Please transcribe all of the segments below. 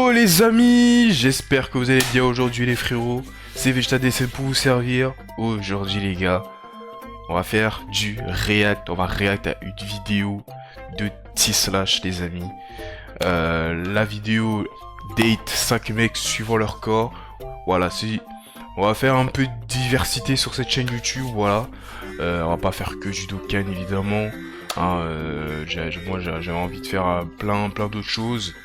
Yo les amis, j'espère que vous allez bien aujourd'hui les frérots. C'est VegetADC pour vous servir. Aujourd'hui les gars, on va faire du react. On va react à une vidéo de T-Slash les amis. La vidéo date 5 mecs suivant leur corps. Voilà, on va faire un peu de diversité sur cette chaîne YouTube, voilà. On va pas faire que du Dokkan évidemment. Hein, moi j'avais envie de faire plein d'autres choses.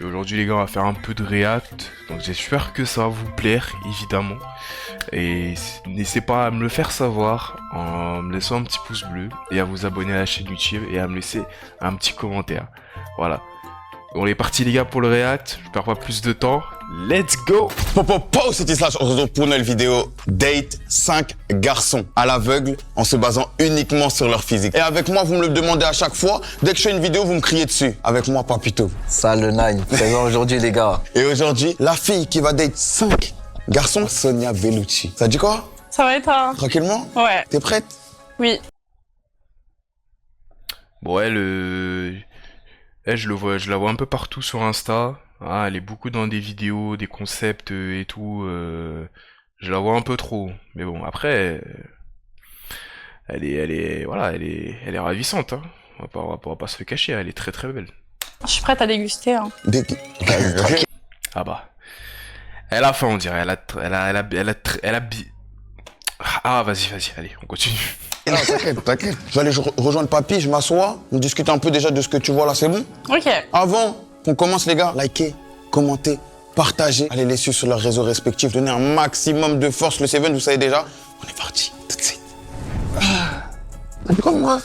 Et aujourd'hui les gars on va faire un peu de react. Donc j'espère que ça va vous plaire évidemment. Et n'hésitez pas à me le faire savoir en me laissant un petit pouce bleu. Et à vous abonner à la chaîne YouTube et à me laisser un petit commentaire. Voilà. On est parti les gars pour le react, je perds pas plus de temps, let's go! C'est T-Slash, on se retrouve pour une nouvelle vidéo Date 5 garçons à l'aveugle en se basant uniquement sur leur physique. Et avec moi, vous me le demandez à chaque fois, dès que je fais une vidéo, vous me criez dessus. Avec moi, Papito. Salut Nine, présent aujourd'hui les gars. Et aujourd'hui, la fille qui va date 5 garçons, Sonia Bellucci. Ça dit quoi? Ça va et toi? Tranquillement? Ouais. T'es prête? Oui. Bon je la vois un peu partout sur Insta. Ah, elle est beaucoup dans des vidéos, des concepts et tout. Je la vois un peu trop. Mais bon, après, elle est ravissante. Hein. On va pas se le cacher. Elle est très très belle. Je suis prête à déguster. Hein. Ah bah, elle a faim on dirait. Ah vas-y, allez, on continue. Non, t'inquiète. Je vais aller rejoindre papy, je m'assois, on discute un peu déjà de ce que tu vois là, c'est bon? Ok. Avant qu'on commence les gars, likez, commentez, partagez, allez les suivre sur leurs réseaux respectifs, donnez un maximum de force. Le Seven, vous savez déjà, on est parti, tout de suite. T'as vu comme moi?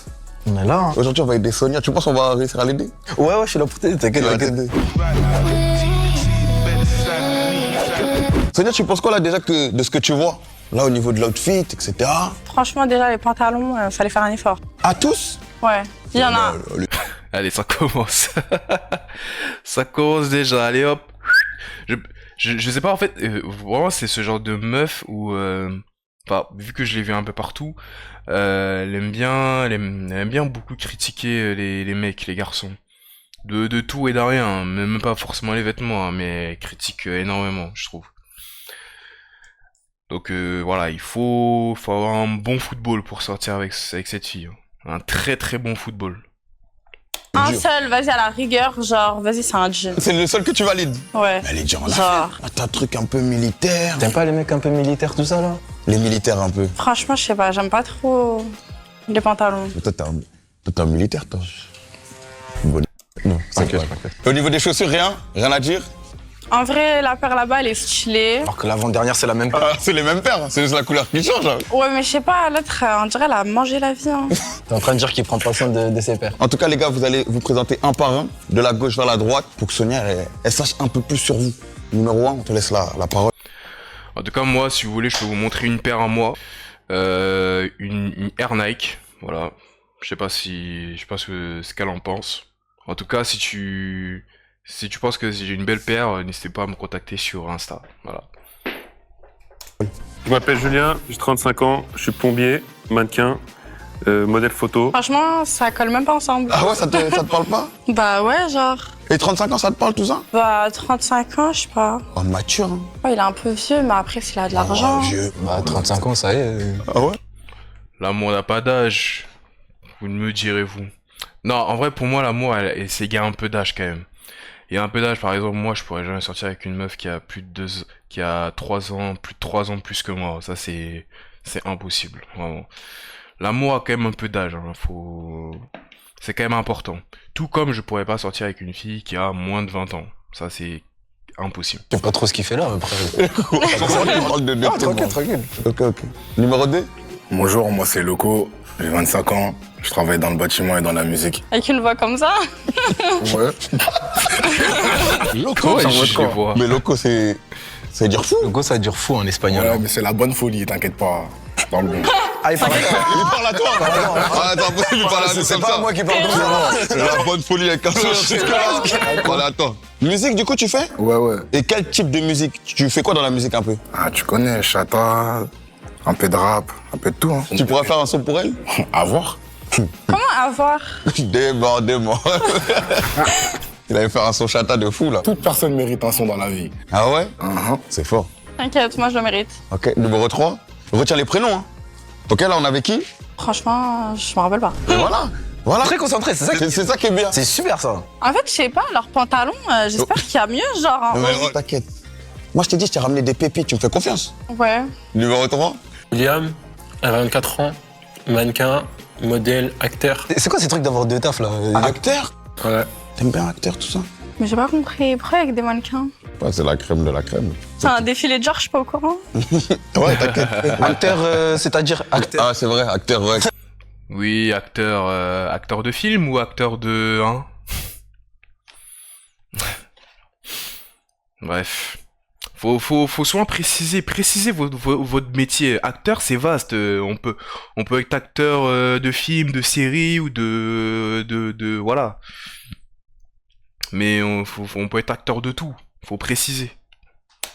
On est là hein. Aujourd'hui on va aider Sonia, tu penses qu'on va réussir à l'aider? Ouais, je suis là pour t'aider, t'inquiète. Sonia, tu penses quoi là déjà de ce que tu vois? Là au niveau de l'outfit, etc. Franchement, déjà, les pantalons, fallait faire un effort. À tous? Ouais. Il y en a. Allez, ça commence. Ça commence déjà, allez hop. Je sais pas en fait, vraiment c'est ce genre de meuf où, vu que je l'ai vu un peu partout, elle aime bien beaucoup critiquer les mecs, les garçons. De tout et de rien, même pas forcément les vêtements, hein, mais elle critique énormément, je trouve. Donc voilà, il faut avoir un bon football pour sortir avec cette fille. Hein. Un très très bon football. Un seul, vas-y, à la rigueur, genre, vas-y, c'est un jean. C'est le seul que tu valides? Ouais. Elle est dure en Genre. affaire. T'as un truc un peu militaire. T'aimes pas les mecs un peu militaires, tout ça là? Les militaires un peu. Franchement, je sais pas, j'aime pas trop les pantalons. Mais toi, t'es un militaire, toi. Bon. Non, t'inquiète. Au niveau des chaussures, rien à dire? En vrai, la paire là-bas, elle est stylée. Alors que l'avant-dernière c'est la même paire. Ah, c'est les mêmes paires, c'est juste la couleur qui change. Hein. Ouais, mais je sais pas, l'autre, on dirait elle a mangé la vie. Hein. T'es en train de dire qu'il prend pas soin de ses paires. En tout cas, les gars, vous allez vous présenter un par un, de la gauche vers la droite, pour que Sonia, elle sache un peu plus sur vous. Numéro 1, on te laisse la parole. En tout cas, moi, si vous voulez, je peux vous montrer une paire à moi. Une Air Nike, voilà. Je sais pas ce qu'elle en pense. En tout cas, si tu penses que j'ai une belle paire, n'hésitez pas à me contacter sur Insta, voilà. Je m'appelle Julien, j'ai 35 ans, je suis plombier, mannequin, modèle photo. Franchement, ça colle même pas ensemble. Ah ouais, ça te parle pas? Bah ouais, genre. Et 35 ans, ça te parle tout ça? Bah, 35 ans, je sais pas. Oh, mature, hein. Ouais, il est un peu vieux, mais après, s'il a de l'argent. Oh, vieux. Bah 35 ans, ça y est. Ah ouais? L'amour n'a pas d'âge, vous me direz-vous. Non, en vrai, pour moi, l'amour, c'est qu'il y a un peu d'âge quand même. Il y a un peu d'âge, par exemple, moi, je pourrais jamais sortir avec une meuf qui a qui a 3 ans, plus de 3 ans plus que moi. Ça, c'est impossible, vraiment. L'amour a quand même un peu d'âge, hein, c'est quand même important. Tout comme je pourrais pas sortir avec une fille qui a moins de 20 ans. Ça, c'est impossible. Je sais pas trop ce qu'il fait là, après. Tranquille. Ok. Numéro 2? Bonjour, moi c'est Loco, j'ai 25 ans, je travaille dans le bâtiment et dans la musique. Avec une voix comme ça. Ouais. Loco, Ouais, je les vois. Mais loco, c'est dire fou. Le go, ça dure fou en espagnol. Ouais, mais c'est la bonne folie, t'inquiète pas. Dans le bon. Ah, il parle Il parle à toi. Ah, attends, il parle à nous c'est comme pas ça. moi qui parle comme ça. La bonne folie avec un sourire. Voilà, attends. Musique, du coup, tu fais? Ouais. Et quel type de musique? Tu fais quoi dans la musique un peu? Ah, tu connais, chata, un peu de rap, un peu de tout. Hein. Tu pourrais faire un son pour elle? À voir. Comment avoir? Débordement. Il allait faire un son chata de fou, là. Toute personne mérite un son dans la vie. Ah ouais? Uh-huh. C'est fort. T'inquiète, moi je le mérite. Ok, numéro 3. Retiens les prénoms, hein. Ok, là, on avait qui? Franchement, je me rappelle pas. Et voilà. Voilà. Très concentré, c'est ça C'est ça qui est bien. C'est super ça. En fait, je sais pas, leurs pantalons, j'espère qu'il y a mieux, genre. Hein. Ouais, t'inquiète. Moi, je t'ai dit, je t'ai ramené des pépites, tu me fais confiance. Ouais. Numéro 3. William, à 24 ans, mannequin, modèle, acteur. C'est quoi ces trucs d'avoir deux tafs là? Acteur? Ouais. T'aimes bien acteur, tout ça? Mais j'ai pas compris. Pourquoi avec des mannequins? Ouais, c'est la crème de la crème. C'est un défilé de genre, je suis pas au courant. Ouais, t'inquiète. Acteur, c'est-à-dire acteur. Ah, c'est vrai, acteur, ouais. Oui, acteur de film ou acteur de... Hein. Bref. Faut souvent préciser votre métier. Acteur, c'est vaste. On peut être acteur de film, de série ou voilà. Mais on peut être acteur de tout. Faut préciser.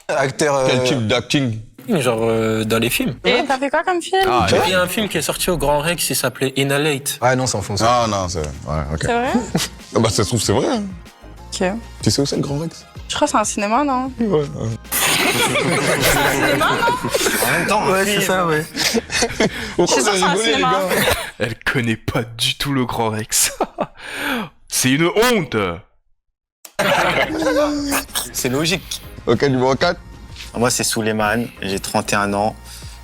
Acteur. Quel type d'acting? Genre dans les films. Et t'as fait quoi comme film? Ah, Il y a un film qui est sorti au Grand Rex, il s'appelait Inhalate. Ouais, non, c'est en fond ça. Ah non, c'est... Ouais, ok. C'est vrai? Ah bah, ça se trouve, c'est vrai. Hein. Ok. Tu sais où c'est le Grand Rex? Je crois que c'est un cinéma, non? Ouais. En même temps, ouais, c'est ça, ouais. Pourquoi Je suis vous sûre que c'est un rigolez, les cinéma. gars? Elle connaît pas du tout le Grand Rex. C'est une honte. C'est logique. Ok, numéro 4. Moi, c'est Souleymane, j'ai 31 ans,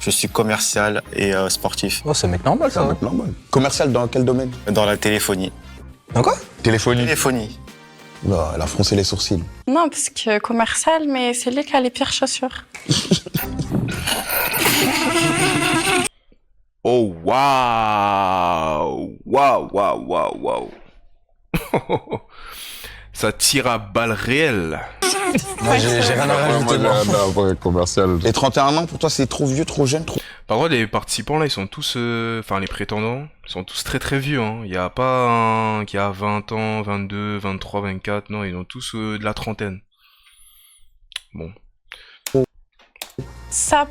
je suis commercial et sportif Oh, c'est un mec normal ça. Normal. Commercial dans quel domaine? dans la téléphonie. Dans quoi? Téléphonie. Téléphonie. Oula, elle a froncé les sourcils. Non, parce que commercial, mais c'est lui qui a les pires chaussures. Oh waouh. Waouh. Ça tire à balles réelles. Moi, j'ai rien à rajouter. moi. commercial. Et 31 ans, pour toi, c'est trop vieux, trop jeune, trop... Par contre, les participants là, ils sont tous, enfin les prétendants, ils sont tous très vieux. Hein. Il y a pas un qui a 20 ans, 22, 23, 24. Non, ils ont tous de la trentaine. Bon. Ça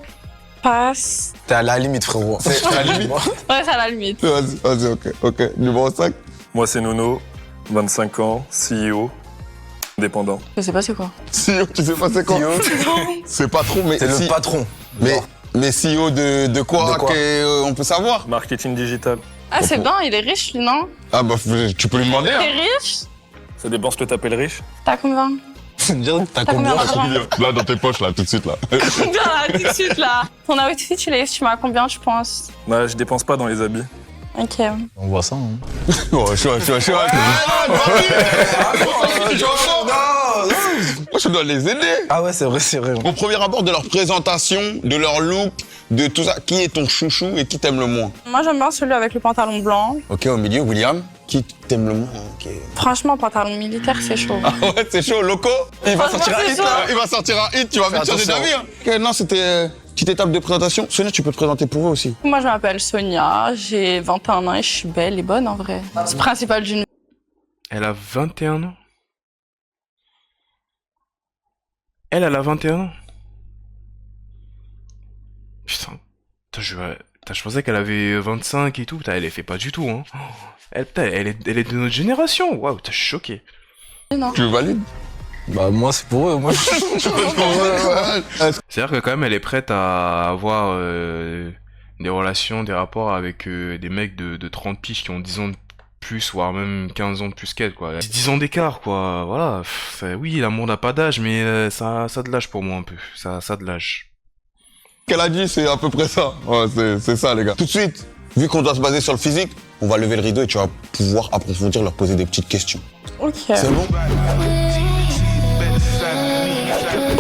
passe. T'es à la limite, frérot. C'est à la limite. Ouais, c'est à la limite. Vas-y, ok. Numéro 5. Moi, c'est Nono, 25 ans, CEO, indépendant. Je sais pas c'est quoi. CEO, tu sais pas c'est quoi? C'est pas trop, mais... C'est le patron. Mais CEO de quoi, De quoi on peut savoir? Marketing digital. Ah, c'est bien, il est riche, lui, non? Ah bah, tu peux lui demander, hein. T'es riche? Ça dépend ce que t'appelles riche. T'as combien? T'as T'as combien combien? d'argent? Là, dans tes poches, là, tout de suite, là. Combien, là, tout de suite, là? Ton outfit, tu l'as estimé à combien, tu penses? Bah, je dépense pas dans les habits. Ok. On voit ça. Hein. Oh, chaud. Moi, je dois les aider. Ah ouais, c'est vrai. Au premier abord de leur présentation, de leur look, de tout ça, qui est ton chouchou et qui t'aime le moins? Moi, j'aime bien celui avec le pantalon blanc. Ok, au milieu, William, qui t'aime le moins? Ok. Franchement, pantalon militaire, c'est chaud. Ah ouais, c'est chaud, Loco. Il va Franchement, sortir un c'est hit, chaud. là. Il va sortir un hit, tu vas vite changer d'avis. Hein. Ok, non, c'était petite étape de présentation. Sonia, tu peux te présenter pour eux aussi. Moi, je m'appelle Sonia, j'ai 21 ans et je suis belle et bonne, en vrai. C'est le principal d'une... Elle a 21 ans. Elle a 21 ans. Putain. Je pensais qu'elle avait 25 et tout. Putain, elle les fait pas du tout, hein. Elle est de notre génération. Waouh, putain, je suis choqué. Non. Tu le valides? Bah, moi, c'est pour eux. Moi, C'est-à-dire que quand même, elle est prête à avoir des relations, des rapports avec des mecs de 30 piges qui ont 10 ans de plus, voire même 15 ans de plus qu'elle, quoi. 10 ans d'écart, quoi. Voilà. Oui, l'amour n'a pas d'âge, mais ça a de l'âge pour moi, un peu. Ça a de l'âge. Qu'elle a dit, c'est à peu près ça. Ouais, c'est ça, les gars. Tout de suite, vu qu'on doit se baser sur le physique, on va lever le rideau et tu vas pouvoir approfondir, leur poser des petites questions. Ok. C'est bon?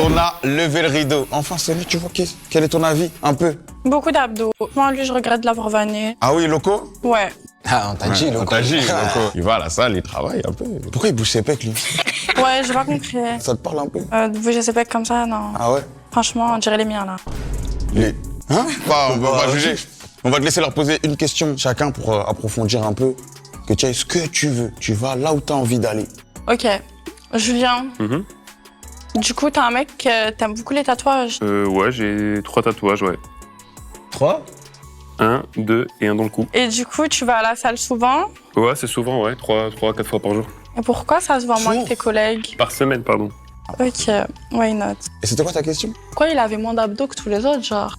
On a levé le rideau. Enfin, Sonia, tu vois quel est ton avis? Un peu. Beaucoup d'abdos. Moi, lui, je regrette de l'avoir vanné. Ah oui, Loco? Ouais. Ah, on t'a dit, Loco. Loco. Il va à la salle, il travaille un peu. Pourquoi il bouge ses pecs, lui? Ouais, j'ai pas compris. Ça te parle un peu? De bouger ses pecs comme ça, non. Ah ouais? Franchement, on dirait les miens, là. Les... Hein? Bah, on va pas juger. On va te laisser leur poser une question chacun pour approfondir un peu. Que tu ailles ce que tu veux. Tu vas là où t'as envie d'aller. Ok. Julien. Mhm. Du coup, t'es un mec, t'aimes beaucoup les tatouages. Ouais, j'ai 3 tatouages, ouais. 3? 1, 2 et 1 dans le cou. Et du coup, tu vas à la salle souvent. Ouais, c'est souvent, ouais. 3, 4 fois par jour. Et pourquoi ça se voit moins Fou. que tes collègues? Par semaine, pardon. Ok, why not? Et c'était quoi ta question? Pourquoi il avait moins d'abdos que tous les autres, genre?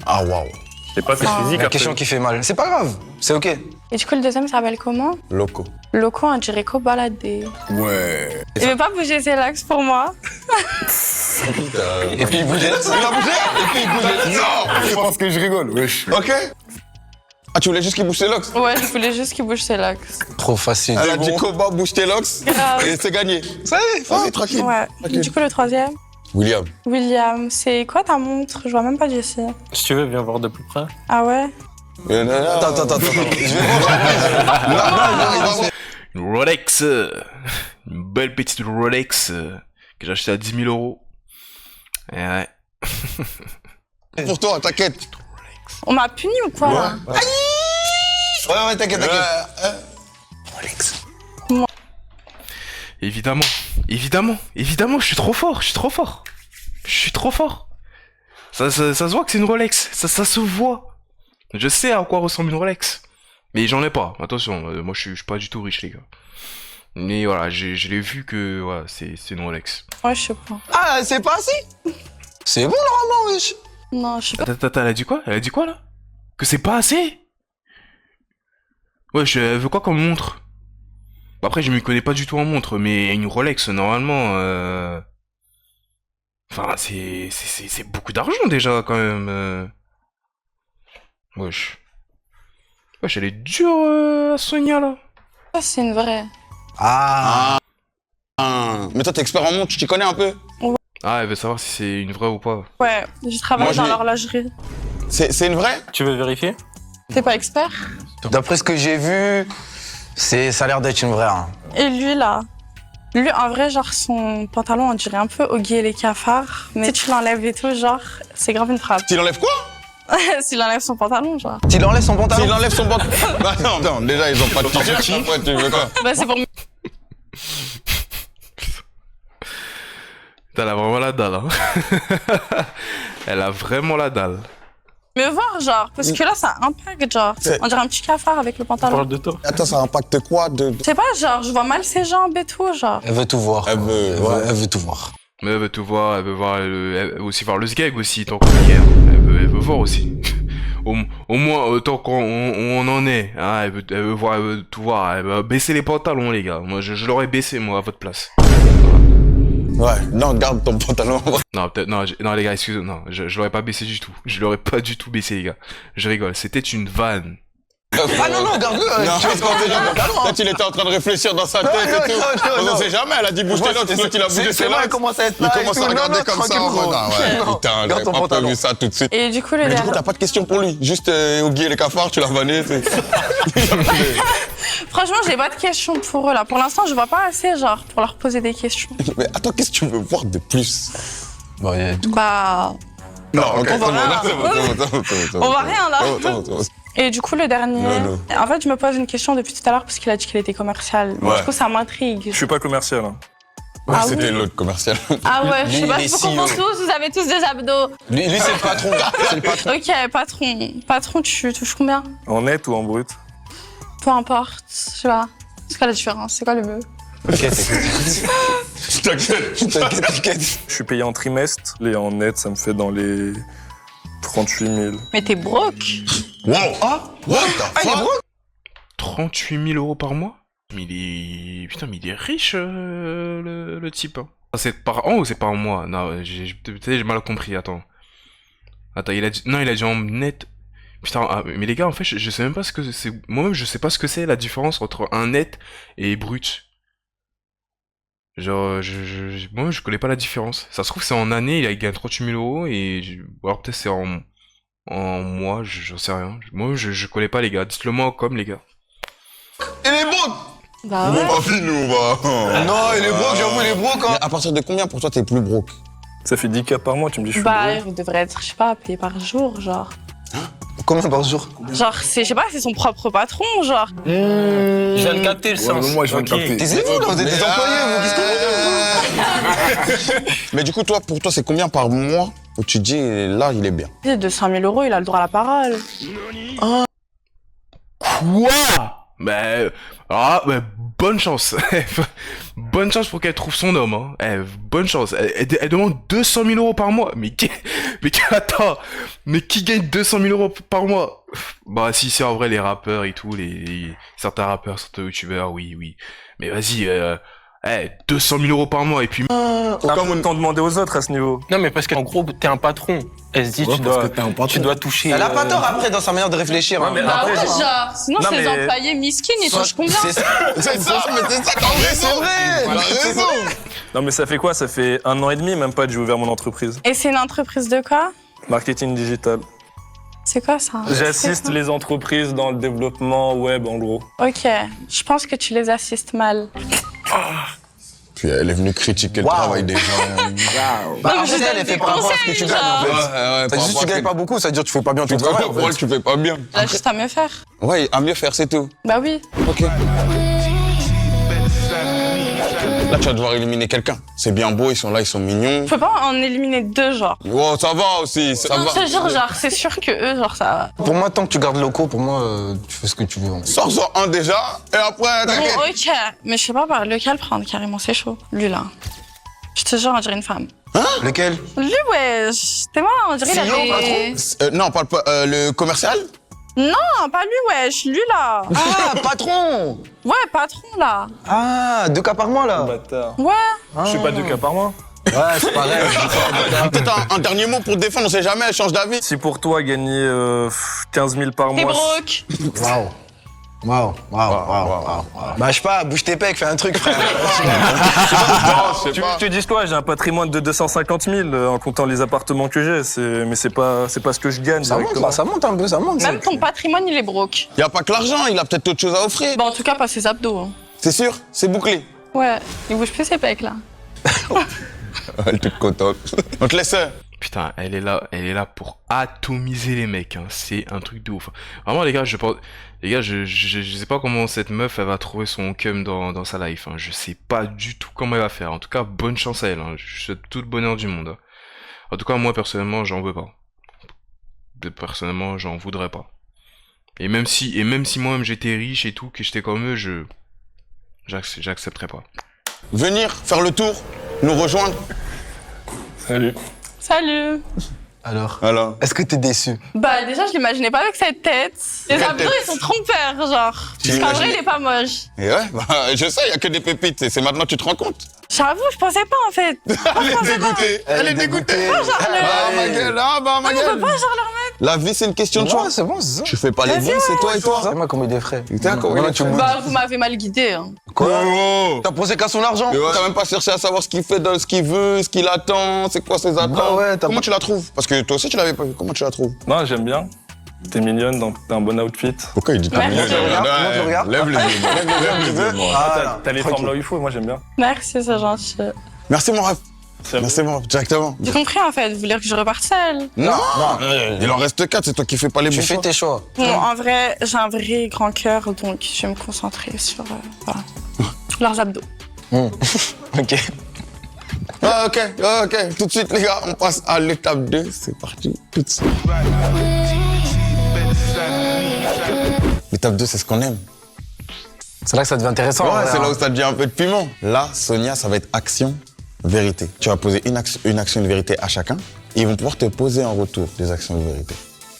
Ah, waouh. C'est pas fait Ah. physique La après. question qui fait mal. C'est pas grave, c'est ok. Et du coup, le deuxième s'appelle comment? Loco. Loco, on dirait qu'au baladé. Ouais. Il veut pas bouger ses lax pour moi. Et puis il bougeait. Il a bougé? Et puis il bougeait. Non, je pense que je rigole, wesh. Ok. Ah, tu voulais juste qu'il bouge ses locks? Ouais, je voulais juste qu'il bouge ses lax. Trop facile. Elle a dit Koba, bouge tes locks. Grave. Et c'est gagné. Ça y est, vas-y, tranquille. Ouais. Tranquille. Du coup, le troisième? William. William, c'est quoi ta montre? Je vois même pas Jessie. Si tu veux, viens voir de plus près. Ah ouais? Attends. Je vais voir. Une Rolex. Une belle petite Rolex que j'ai achetée à 10 000 euros. Et ouais. Pour toi, t'inquiète. On m'a puni ou quoi, là? Ouais, t'inquiète. Évidemment, je suis trop fort. Ça se voit que c'est une Rolex. Ça se voit. Je sais à quoi ressemble une Rolex. Mais j'en ai pas. Attention, moi je suis pas du tout riche, les gars. Mais voilà, je l'ai vu que voilà, c'est une Rolex. Ouais, je sais pas. Ah, c'est pas assez. C'est bon normalement, wesh. Non, je sais pas. Attends, elle a dit quoi? Elle a dit quoi là? Que c'est pas assez? Ouais, elle veut quoi comme montre? Après, je m'y connais pas du tout en montre, mais une Rolex, normalement, enfin, c'est beaucoup d'argent déjà, quand même. Wesh. Wesh, elle est dure, Sonia, là. Ça, c'est une vraie. Ah. Mais toi, t'es expert en montre, tu t'y connais un peu? Ah, elle veut savoir si c'est une vraie ou pas. Ouais, je travaille Moi, je dans l'ai- l'horlogerie. C'est une vraie? Tu veux vérifier? T'es pas expert? D'après ce que j'ai vu, ça a l'air d'être une vraie. Hein. Et lui, là? Lui, en vrai, genre, son pantalon, on dirait un peu Oggy et les cafards. Mais si tu l'enlèves et tout, genre, c'est grave une frappe. Tu l'enlèves quoi? S'il enlève son pantalon, genre. S'il enlève son pantalon. S'il enlève son pantalon. Bah non, déjà, ils ont pas de t-shirt. Après, tu veux quoi? Bah, c'est pour Putain, elle a vraiment la dalle, hein. Elle a vraiment la dalle. me voir, genre. Parce que là, ça impacte, genre. C'est- On dirait un petit cafard avec le pantalon. Parle de toi. Attends, ça impacte quoi de... Je sais pas, genre, je vois mal ses jambes et tout, genre. Elle veut tout voir. Elle veut, ouais. Elle veut tout voir. Mais elle veut tout voir, elle veut voir elle veut aussi voir le sgeg aussi, tant qu'on y est. Elle veut voir aussi. Au moins, tant qu'on en est, hein, elle veut voir, elle veut tout voir. Elle veut baisser les pantalons, les gars. Moi, je l'aurais baissé, moi, à votre place. Ouais, non, garde ton pantalon. Non, peut-être, non, les gars, excusez-moi, non, je l'aurais pas baissé du tout. Je l'aurais pas du tout baissé, les gars. Je rigole, c'était une vanne. Ah non, garde-le. Non, Tu vas te porter ton pantalon. peut-être il était en train de réfléchir dans sa tête non, et tout. non, non. On sait jamais, elle a dit bouge tes locks, l'autre il a bougé ses C'est vrai, il locks. commence à être Il là. et commence tout. à regarder Non, comme ça en tranquille, mode, gros. ah ouais, Non. putain, Garde j'avais ton pas pantalon. prévu ça tout de suite. Et du coup, le Mais du coup, dernier. t'as pas de question pour lui. Juste Oggy et les cafards, tu l'as vanné. Franchement, j'ai pas de questions pour eux, là. Pour l'instant, je vois pas assez, genre, pour leur poser des questions. Mais attends, qu'est-ce que tu veux voir de plus? Bon, il y a tout. Bah. Non, ok, On c'est va bon, rien. là, c'est bon, c'est bon. On voit rien, là. Attends. Et du coup, le dernier. Non. En fait, je me pose une question depuis tout à l'heure parce qu'il a dit qu'il était commercial. Ouais. Du coup, ça m'intrigue. Je suis pas commercial. Hein. Ouais, Ah c'était oui. l'autre commercial. Ah ouais, je sais Lui, pas, il est faut qu'on CEO. pense tous, vous avez tous des abdos. Lui, c'est le patron. C'est le patron. Ok, patron. Patron, tu touches combien? En net ou en brut? Peu importe, je sais pas. C'est quoi la différence? C'est quoi le mieux? T'inquiète. Je suis payé en trimestre et en net, ça me fait dans les 38 000. Mais t'es broke. Wow. Ah, what the fuck? 38 000 euros par mois? Mais il est... Putain, mais il est riche, le type. Hein. Ah, c'est par an ou c'est par mois? Non, peut-être j'ai mal compris, attends. Attends, il a dit... Non, il a dit en net... Putain, ah, mais les gars, en fait, je sais même pas ce que c'est... Moi-même, je sais pas ce que c'est la différence entre un net et brut. Genre, moi, je connais pas la différence. Ça se trouve, c'est en année, il gagne 38 000 euros et... Alors peut-être c'est en mois, j'en sais rien. Moi, je connais pas, les gars. Dites-le moi comme, les gars. Il est broke. Bah ouais. On va finir, on va. Non, il est broke, j'avoue, il est broke. Mais Hein. à partir de combien pour toi t'es plus broke? Ça fait 10 cas par mois, tu me dis je suis Bah, heureux. il devrait être, je sais pas, payé par jour, genre. Combien par jour? Genre, c'est, je sais pas, c'est son propre patron, genre. Je viens de capter le Ouais, sens. mais moi, je viens de Ok. capter. Taisez-vous, là, vous êtes des employés, vous, qu'est-ce que vous faites? Mais du coup, toi, pour toi, c'est combien par mois où tu dis là, il est bien? 200 000 euros, il a le droit à la parole. Quoi? Bah bonne chance. Bonne chance pour qu'elle trouve son homme. Hein. Bonne chance. Elle demande 200 000 euros par mois. Attends, mais qui gagne 200 000 euros par mois? Bah si c'est en vrai les rappeurs et tout, certains rappeurs, certains youtubeurs, oui. Mais vas-y, 200 000 euros par mois et puis... Autant demander aux autres à ce niveau. Non, mais parce qu'en gros, t'es un patron. Elle se dit, tu dois toucher. Elle a pas tort après dans sa manière de réfléchir. hein. mais Bah après, ouais, genre, sinon Non, ces mais- employés miskins, ils touchent combien? C'est ça, C'est ça, mais c'est ça, t'as raison. Voilà, T'as raison. Non, mais ça fait quoi? Ça fait 1 an et demi, même pas, que j'ai ouvert mon entreprise. Et c'est une entreprise de quoi? Marketing digital. C'est quoi ça? J'assiste les entreprises dans le développement web, en gros. Ok, je pense que tu les assistes mal. Puis elle est venue critiquer le Wow. travail des gens. Bah, Non, en mais fait, je elle donne est fait des par rapport à ce que tu conseils, gagnes en genre. fait. Ça dit si tu gagnes pas beaucoup, ça veut dire que tu fais pas bien ton travail. en fait. Tu fais pas bien. Là, juste à mieux faire. Ouais, à mieux faire, c'est tout. Bah oui. Ok. Là, tu vas devoir éliminer quelqu'un. C'est bien beau, ils sont là, ils sont mignons. Je peux pas en éliminer deux, genre. Oh, ça va aussi, ça Non, va. je te jure, genre, c'est sûr que eux, genre, ça va. Pour moi, tant que tu gardes locaux, pour moi, tu fais ce que tu veux. en fait. Sors un déjà, et après, t'inquiète. Bon, ok. Mais je sais pas par lequel prendre, carrément, c'est chaud. Lui, là. Je te jure, on dirait une femme. Lequel? Lui, ouais, t'es moi, on dirait il a des... Non, parle pas. Le commercial? Non, pas lui, wesh. Lui, là. Ah, patron! Ouais, patron, là. Ah, 2 cas par mois là. Bâtard. Ouais. Je suis pas 2 cas par mois. Ouais, c'est pareil. Peut-être un dernier mot pour te défendre, on sait jamais, elle change d'avis. Si pour toi, gagner 15 000 par T'es mois... broke. Waouh. Bah, je sais pas, bouge tes pecs, fais un truc, frère. Tu te dis quoi? J'ai un patrimoine de 250 000 en comptant les appartements que j'ai. Mais c'est pas ce que je gagne Ça monte directement. là, ça monte un peu, ça monte. Même ton patrimoine, il est broke. Y a pas que l'argent, il a peut-être autre chose à offrir. Bon, en tout cas, pas ses abdos. Hein. C'est sûr, c'est bouclé. Ouais, il bouge plus ses pecs, là. Elle est toute contente. On te laisse. Putain, elle est là pour atomiser les mecs, hein. C'est un truc de ouf. Vraiment, les gars, je sais pas comment cette meuf, elle va trouver son cum dans sa life, hein. Je sais pas du tout comment elle va faire. En tout cas, bonne chance à elle, hein. Je souhaite tout le bonheur du monde, hein. En tout cas, moi, personnellement, j'en veux pas. Personnellement, j'en voudrais pas. Et même si moi-même j'étais riche et tout, que j'étais comme eux, j'accepterais pas. Venir, faire le tour, nous rejoindre. Salut. Salut. Alors, Alors. est-ce que t'es déçu? Bah, déjà, je l'imaginais pas avec cette tête. Les Quelle abdos, tête? ils sont trompeurs, genre. Tu Parce qu'en vrai, l'imagines? il est pas moche. Et ouais, bah, je sais, y a que des pépites. Et c'est maintenant que tu te rends compte. J'avoue, je pensais pas, en fait. Elle est dégoûtée. Elle est dégoûtée. Genre, Bah, ma gueule, ah, bah, ma on peut gueule. pas, genre, leur mettre. La vie, c'est une question de choix. Ouais, c'est bon, c'est ça. Tu fais pas les bons, c'est toi et toi. C'est moi qui ai des frais. D'accord, Voilà, oui, tu me Bah, vous m'avez mal guidé, hein. Quoi? T'as posé qu'à son argent? Mais ouais, t'as même pas cherché à savoir ce qu'il fait, ce qu'il veut, ce qu'il attend, c'est quoi ses attentes. Bah ouais, t'as Comment pas- tu la trouves? Parce que toi aussi, tu l'avais pas vu. Comment tu la trouves? Non, j'aime bien. T'es mignonne, t'as un bon outfit. Pourquoi il dit Merci. mignonne? Comment tu regardes? Lève les yeux. T'as les formes là où il faut, moi j'aime bien. Merci, c'est gentil. Merci, mon ref. C'est Merci, mon ref, directement. J'ai compris, en fait. Vous voulez que je reparte seule? Non, il en reste 4, c'est toi qui fais pas les Tu bons fais choix. tes choix. Bon, en vrai, j'ai un vrai grand cœur, donc je vais me concentrer sur, voilà, leurs abdos. Ok. Ah, ok. Tout de suite, les gars, on passe à l'étape 2. C'est parti, tout de suite. L'étape 2, c'est ce qu'on aime. C'est là que ça devient intéressant. Ouais, en vrai, c'est là hein. où ça devient un peu de piment. Là, Sonia, ça va être action, vérité. Tu vas poser une action de vérité à chacun et ils vont pouvoir te poser en retour des actions de vérité.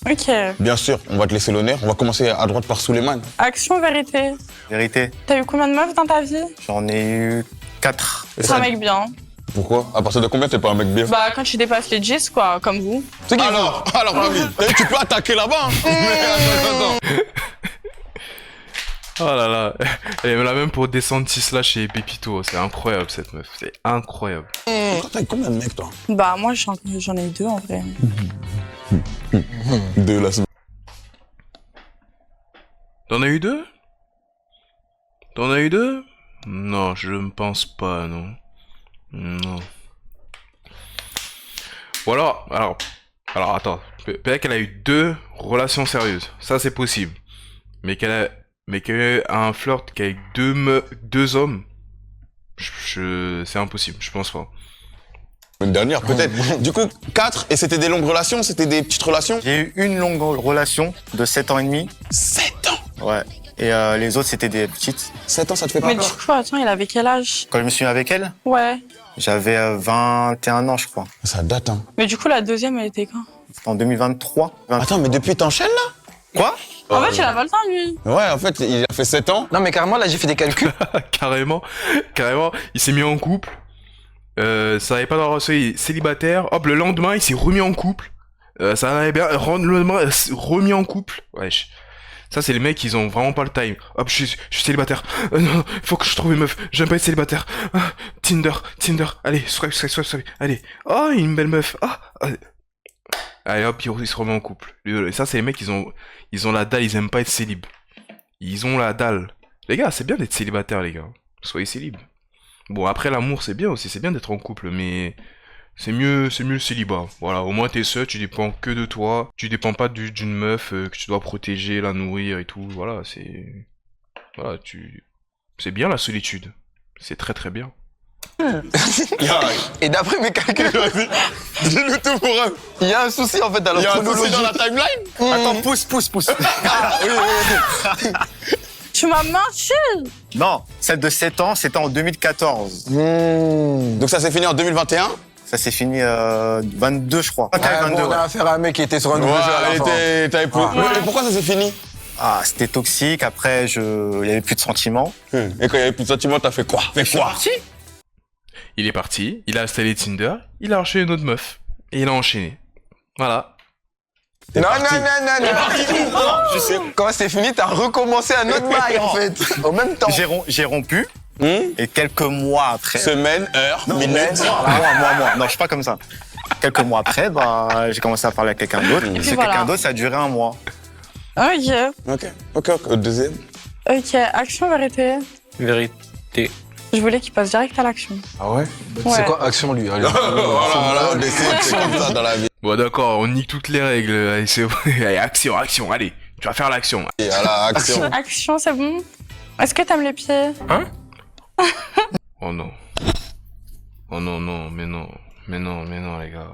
Ok. Bien sûr, on va te laisser l'honneur. On va commencer à droite par Souleymane. Action, vérité. Vérité, T'as eu combien de meufs dans ta vie? j'en ai eu 4. C'est un mec bien. Pourquoi? À partir de combien t'es pas un mec bien? Bah, quand tu dépasses les 10, quoi, comme vous. Alors, Camille, tu peux attaquer là-bas. Hein. Mais attends. Oh là là, elle est là même pour descendre 6 là chez Pépito, c'est incroyable cette meuf, c'est incroyable. T'as eu combien de mecs, toi? Bah, moi, j'en ai eu 2, en vrai. 2 la semaine. T'en as eu 2? T'en as eu 2? Non, je ne pense pas, non. Non. Ou alors attends, peut-être qu'elle a eu 2 relations sérieuses, ça c'est possible. Mais qu'elle a un flirt qu'avec 2 hommes, c'est impossible, je pense pas. Une dernière, peut-être. Du coup, 4, et c'était des longues relations, c'était des petites relations? J'ai eu une longue relation de 7 ans et demi. 7 ans. Ouais. Et les autres, c'était des petites. 7 ans, ça te fait pas Mais du peur? coup, attends, il avait quel âge? Quand je me suis mis avec elle, Ouais. j'avais 21 ans, je crois. Ça date, hein. Mais du coup, la deuxième, elle était quand? C'était en 2023. Attends, mais depuis, t'enchaînes, là? Quoi? En fait, il a pas le temps, lui. Ouais, en fait, il a fait 7 ans. Non, mais carrément, là, j'ai fait des calculs. Carrément, il s'est mis en couple. Ça n'allait pas dans le célibataire. Hop, le lendemain, il s'est remis en couple. Ça allait bien. Le lendemain, remis en couple. Wesh. Ça, c'est les mecs, ils ont vraiment pas le time. Hop, je suis célibataire. Non, faut que je trouve une meuf. J'aime pas être célibataire. Tinder. Allez, swipe. Allez. Oh, une belle meuf. Allez, hop, il se remet en couple. Et ça, c'est les mecs, ils ont la dalle, ils aiment pas être célib. Ils ont la dalle. Les gars, c'est bien d'être célibataire, les gars. Soyez célib. Bon, après, l'amour, c'est bien aussi, c'est bien d'être en couple, mais c'est mieux le célibat. Voilà, au moins t'es seul, tu dépends que de toi. Tu dépends pas d'une meuf que tu dois protéger, la nourrir et tout. Voilà, c'est bien la solitude. C'est très très bien. Et d'après mes calculs, Dis-nous tout pour eux. il y a un souci, en fait, dans la Il y a un chronologie. souci dans la timeline? Attends, pousse. Tu m'as menti. Non, celle de 7 ans, c'était en 2014. Donc ça s'est fini en 2021? Ça s'est fini 22, je crois. Ouais, 22, bon, on a affaire à un mec qui était sur un nouveau jeu à la fin. t'avais plus. Mais pourquoi ça s'est fini? Ah, c'était toxique. Après, il y avait plus de sentiments. Et quand il y avait plus de sentiments, t'as fait quoi? Il est parti, il a installé Tinder, il a enchaîné une autre meuf. Et il a enchaîné. Voilà. Non. Je sais. Quand c'est fini, t'as recommencé un autre bail, en fait. Au même temps. J'ai rompu. Et quelques mois après... Semaine, heure, minute. Mois. Non, je suis pas comme ça. Quelques mois après, j'ai commencé à parler à quelqu'un d'autre. Et ce voilà. quelqu'un d'autre, ça a duré 1 mois. Ok. Au deuxième. Ok, action, vérité. Vérité. Je voulais qu'il passe direct à l'action. Ah ouais? Ouais. C'est quoi action, lui? Allez. Voilà, c'est comme ça dans la vie. Bon d'accord, on nique toutes les règles. Allez, allez, action, allez. Tu vas faire l'action. Et voilà, action. Action, c'est bon? Est-ce que t'aimes les pieds? Oh non. Oh non, mais non, les gars.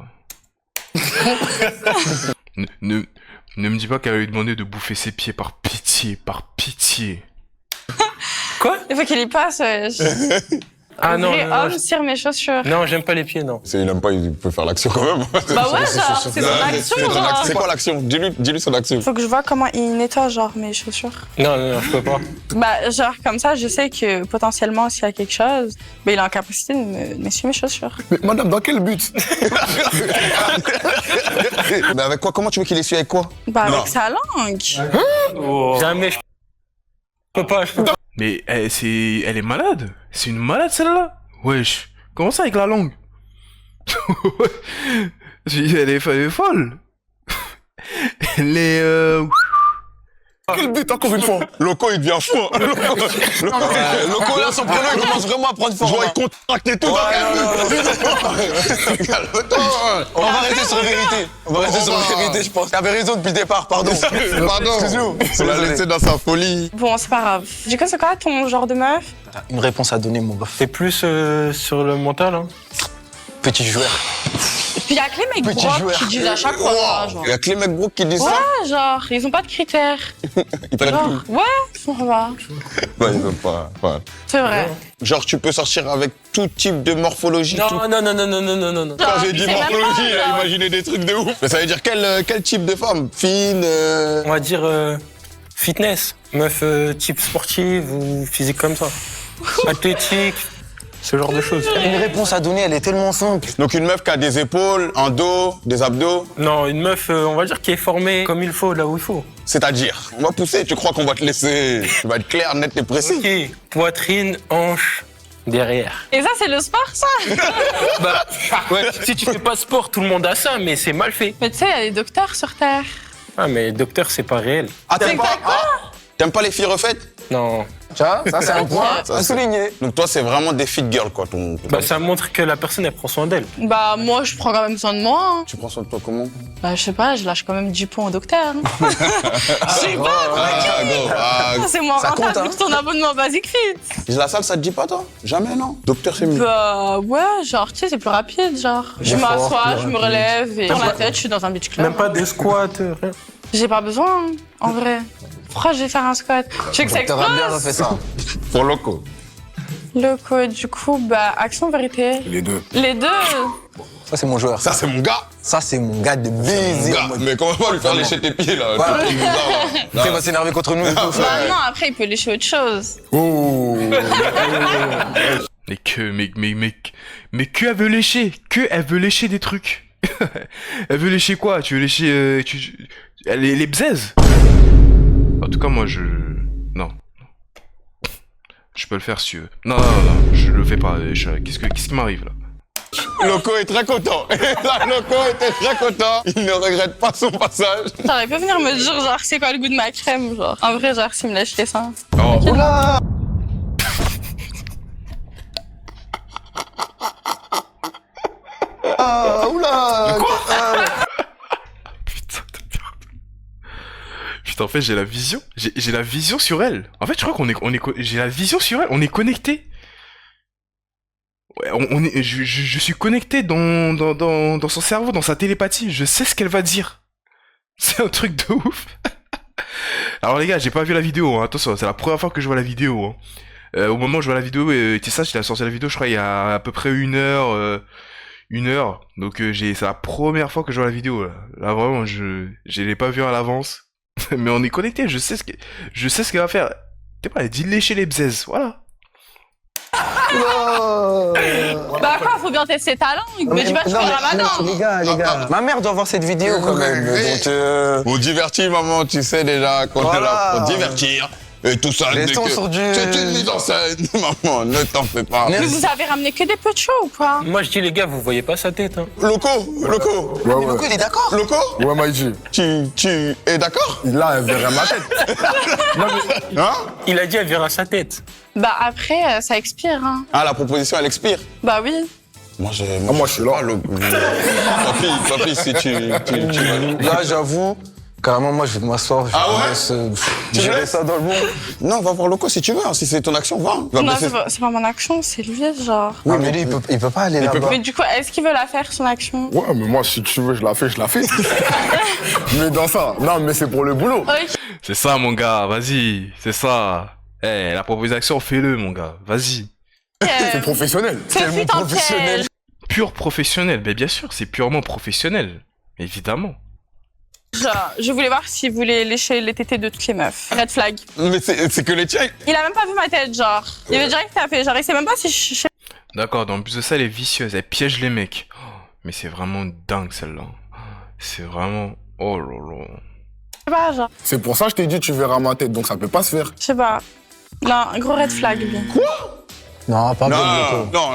Ne me dis pas qu'elle va lui demander de bouffer ses pieds par pitié. Il faut qu'il y passe, wesh. Ah non, Vrai non, homme tire mes chaussures. non, j'aime pas les pieds, non. Il aime pas, il peut faire l'action quand même. Bah ouais, genre, c'est son action, genre. C'est quoi l'action? Dis-lui son action. Faut que je vois comment il nettoie, genre, mes chaussures. Non, je peux pas. Bah, genre, comme ça, je sais que potentiellement, s'il y a quelque chose, bah, il est en capacité de m'essuyer mes chaussures. Madame, dans quel but? Mais avec quoi? Comment tu veux qu'il essuie avec quoi? Bah, avec sa langue. Jamais, je peux pas. Mais elle est malade. C'est une malade celle-là. Wesh. Comment ça avec la langue? Elle est folle. Elle est Quel but, encore une fois? Loco, il devient fou. Loco, là, son prénom, il commence vraiment à prendre forme. Je vois, il contracte et tout. On va rester sur la vérité. On va rester sur la vérité, je pense. T'avais raison depuis le départ, pardon. Excuse-nous. On l'a laissé dans sa folie. Bon, c'est pas grave. Du coup, c'est quoi ton genre de meuf? Une réponse à donner, mon bof. C'est plus sur le mental, hein. Petit joueur. Puis il y a que les mecs Petit brocs joueur. qui disent à chaque fois, genre. Il y a que les mecs brocs qui disent ça. Ouais, genre, ils ont pas de critères. Ils prennent Genre, tout. ouais, ça va. Ouais, ils veulent pas. Ouais. C'est vrai. Genre, tu peux sortir avec tout type de morphologie. tout. Non. Quand j'ai dit c'est même morphologie, pas, il a genre. imaginé des trucs de ouf. Mais ça veut dire quel type de femme? Fine On va dire fitness. Meuf type sportive ou physique comme ça. Athlétique, ce genre de choses. Une réponse à donner, elle est tellement simple. Donc une meuf qui a des épaules, un dos, des abdos. Non, une meuf, on va dire, qui est formée comme il faut, là où il faut. C'est-à-dire, on va pousser, tu crois qu'on va te laisser. Tu vas être clair, net et précis. Ok, poitrine, hanche, derrière. Et ça, c'est le sport, ça? Bah, ouais, si tu fais pas sport, tout le monde a ça, mais c'est mal fait. Mais tu sais, il y a des docteurs sur Terre. Ah, mais docteur, c'est pas réel. Ah, t'aimes pas les filles refaites? Non. Tu vois, ça c'est un point à souligner. Donc toi, c'est vraiment des fit girls, quoi. Bah, ça montre que la personne, elle prend soin d'elle. Bah, moi, je prends quand même soin de moi. Hein. Tu prends soin de toi comment? Bah, je sais pas, je lâche quand même 10 points au docteur. Hein. Je sais pas, c'est moins Ça compte, rentable que ton abonnement Basic Fit. La salle, ça te dit pas, toi? Jamais, non? Docteur, c'est mieux. Bah, ouais, genre, tu sais, c'est plus rapide, genre. Je m'assois, je me relève et dans la tête, je suis dans un beach club. Même pas des squats, rien. J'ai pas besoin, hein, en vrai. Pourquoi je vais faire un squat? Tu veux que ça T'aurais bien explose? refait ça. Pour Loco. Loco, du coup, bah, action, vérité. Les deux. Les deux. Ça, c'est mon joueur. Ça, c'est mon gars. Ça, c'est mon gars de baiser. Gars, mais comment on va lui faire lécher tes pieds, là? Voilà. Le truc bizarre, là. Il va s'énerver contre nous. Bah non, après, il peut lécher autre chose. Oh. Mais que elle veut lécher? Que elle veut lécher des trucs? Elle veut lécher quoi? Tu veux lécher les bzaises? En tout cas, moi, non. Je peux le faire si tu veux. Non, je le fais pas. Qu'est-ce qui m'arrive là? Loco est très content. Là, Loco était très content. Il ne regrette pas son passage. T'aurais pu venir me dire, genre, c'est quoi le goût de ma crème, genre. En vrai, genre, s'il me lèche les seins. Oh. Oula. Ah, oula. Putain de merde. Putain, en fait, j'ai la vision. J'ai la vision sur elle. En fait, je crois j'ai la vision sur elle. On est connecté. Ouais, je suis connecté dans son cerveau, dans sa télépathie. Je sais ce qu'elle va dire. C'est un truc de ouf. Alors les gars, j'ai pas vu la vidéo, hein. Attention, c'est la première fois que je vois la vidéo. Hein. Au moment où je vois la vidéo, c'est ça, j'étais sorti la vidéo, je crois, il y a à peu près une heure. Donc c'est la première fois que je vois la vidéo. Là vraiment, je l'ai pas vu à l'avance. Mais on est connecté, je sais ce qu'elle va faire. T'es pas, elle dit lécher les bzaises, voilà. Bah quoi, faut bien tester ta langue. Mais je vais faire Ramadan. Les gars. Ma mère doit voir cette vidéo quand même. Donc, On divertit, maman, tu sais déjà qu'on est là pour divertir. Et tout ça, Restons sur du... c'est une mise en scène, maman, ne t'en fais pas. Mais vous avez ramené que des petits ou quoi? Moi, je dis, les gars, vous voyez pas sa tête, hein. Loco. Ouais, Loco, ouais. il est d'accord. Loco, Ouais, Maïji. tu es d'accord? Là, elle verrait ma tête. Non, mais... Hein? Il a dit, elle verra sa tête. Bah après, ça expire, hein. Ah, la proposition, elle expire. Bah oui. Moi, je suis là. Papi, si tu Là, j'avoue, carrément, moi, je vais m'asseoir. Ah ouais? Gérer ça dans le monde. Non, va voir Loco si tu veux, hein. Si c'est ton action, va. Va Non, baisser- c'est pas mon action, c'est lui, genre. Oui, mais lui, il peut pas aller là-bas. Mais du coup, est-ce qu'il veut la faire, son action? Ouais, mais moi, si tu veux, je la fais. Mais dans ça, non, mais c'est pour le boulot. Ok. C'est ça, mon gars, vas-y, c'est ça. La proposition, fais-le, mon gars, vas-y. C'est professionnel. C'est fut un piège. Pur professionnel, mais bien sûr, c'est purement professionnel, évidemment. Genre, je voulais voir s'il voulait lécher les tétés de toutes les meufs. Red flag. Mais c'est que les tiens. Il a même pas vu ma tête, genre. Il avait direct tapé. Genre, il sait même pas si je... D'accord, en plus de ça, elle est vicieuse, elle piège les mecs. Oh, mais c'est vraiment dingue, celle-là. C'est vraiment... Oh là là. Je sais pas, genre. C'est pour ça que je t'ai dit, tu verras ma tête, donc ça peut pas se faire. Je sais pas. Non, un gros red flag, lui. Non, pas Non, bien, Loco. non.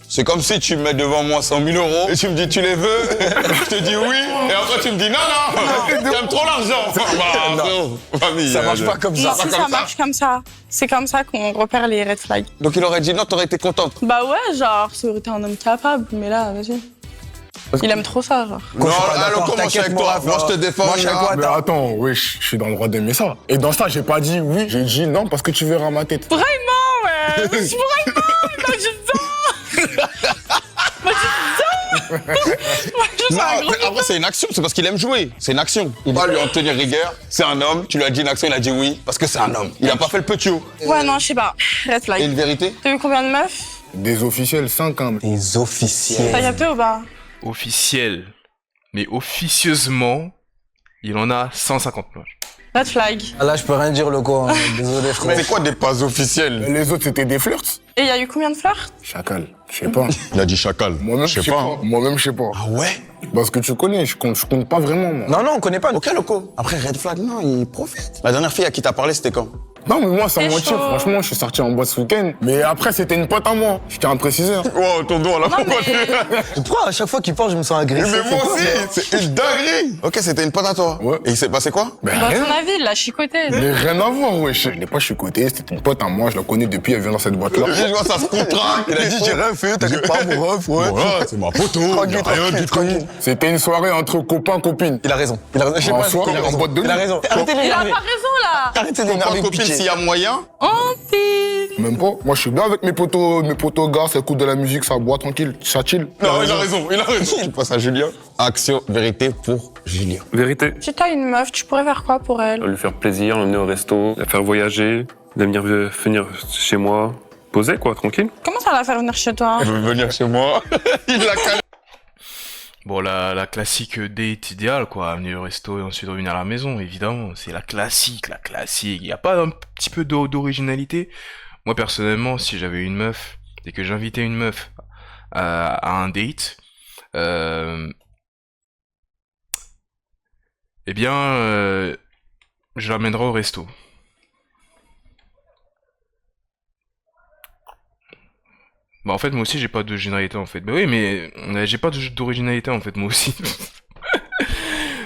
C'est comme si tu mets devant moi 100 000 euros et tu me dis tu les veux, je te dis oui, et après tu me dis non, t'aimes trop l'argent. Bah, frérot, famille, Ça marche pas comme ça. Non, si ça marche comme ça. C'est comme ça qu'on repère les red flags. Donc il aurait dit non, t'aurais été contente. Bah ouais, genre, ça aurait été un homme capable, mais là, vas-y. Il aime trop ça, genre. Non, je suis pas là, d'accord, comment je suis avec t'inquiète, toi? Moi, je te défends. moi, je suis avec toi. Mais attends, oui, je suis dans le droit d'aimer ça. Et dans ça, j'ai pas dit oui, j'ai dit non parce que tu verras ma tête. Vraiment, ouais. Vraiment, imagine ça. Non, après, c'est une action, c'est parce qu'il aime jouer. C'est une action. Il va lui en tenir rigueur. C'est un homme, tu lui as dit une action, il a dit oui, parce que c'est un homme. Il a pas fait le petit haut. Ouais, non, je sais pas. Red Et flag. une vérité? T'as vu combien de meufs? Des officiels, 5 ans. Les officiels. T'as capté ou pas? Officiel. Mais officieusement, il en a 150 meufs. Red flag. Ah, là, je peux rien dire, Loco. Hein. Désolé, frère. C'est quoi des pas officiels? Les autres, c'était des flirts. Et il y a eu combien de flirts? Chacal, je sais pas. Il a dit chacal. Moi-même, je sais pas. hein. Moi-même, je sais pas. Ah ouais? Parce que tu connais, je compte pas vraiment, moi. Non, on connaît pas. Ok, Loco. Après, red flag, non, il profite. La dernière fille à qui t'as parlé, c'était quand? Non, mais moi, sans C'est mentir, chaud. franchement, je suis sorti en boîte ce week-end. Mais après, c'était une pote à moi. Je tiens à préciser. Oh, ton doigt là. Non, mais... Pourquoi à chaque fois qu'il parle, je me sens agressé? Mais moi aussi, c'est une dinguerie. Ok, c'était une pote à toi. Ouais. Et il s'est passé quoi? Ben, Dans rien. ton avis, il l'a chicoté. Mais rien à voir, ouais. Je l'ai pas chicoté, c'était une pote à moi, je la connais depuis, elle vient dans cette boîte-là. Je vois, ça se contracte. Il a dit, j'ai rien fait, t'inquiète pas, mon ref, ouais. Voilà, c'est ma poteau. Tranquille, Rien du tout. tranquille. C'était une soirée entre copains, copines. Il a raison. Je sais En pas, soirée, il a en raison. boîte de Il a nuit. raison. Arrêtez de Il a pas l'énerver. raison, là. Arrêtez de l'énerver, Copine, pitié. s'il y a moyen. Oh, pire. Même pas. Moi, je suis bien avec mes potos gars, ça écoute de la musique, ça boit tranquille, ça chill. Non, il a raison. Je passe à Julien. Action, vérité pour Julien. Vérité. Si t'as une meuf, tu pourrais faire quoi pour elle? Lui faire plaisir, l'emmener au resto, la faire voyager, la venir chez moi, poser quoi, tranquille. Comment ça la faire venir chez toi? Elle veut venir chez moi. Il l'a calé. Bon, la classique date idéale, quoi. Amener au resto et ensuite revenir à la maison, évidemment. C'est la classique. Il n'y a pas un petit peu d'originalité. Moi, personnellement, si j'avais une meuf et que j'invitais une meuf à un date, eh bien, je l'amènerai au resto. Bah en fait moi aussi j'ai pas d'originalité en fait. Bah oui mais j'ai pas d'originalité en fait moi aussi.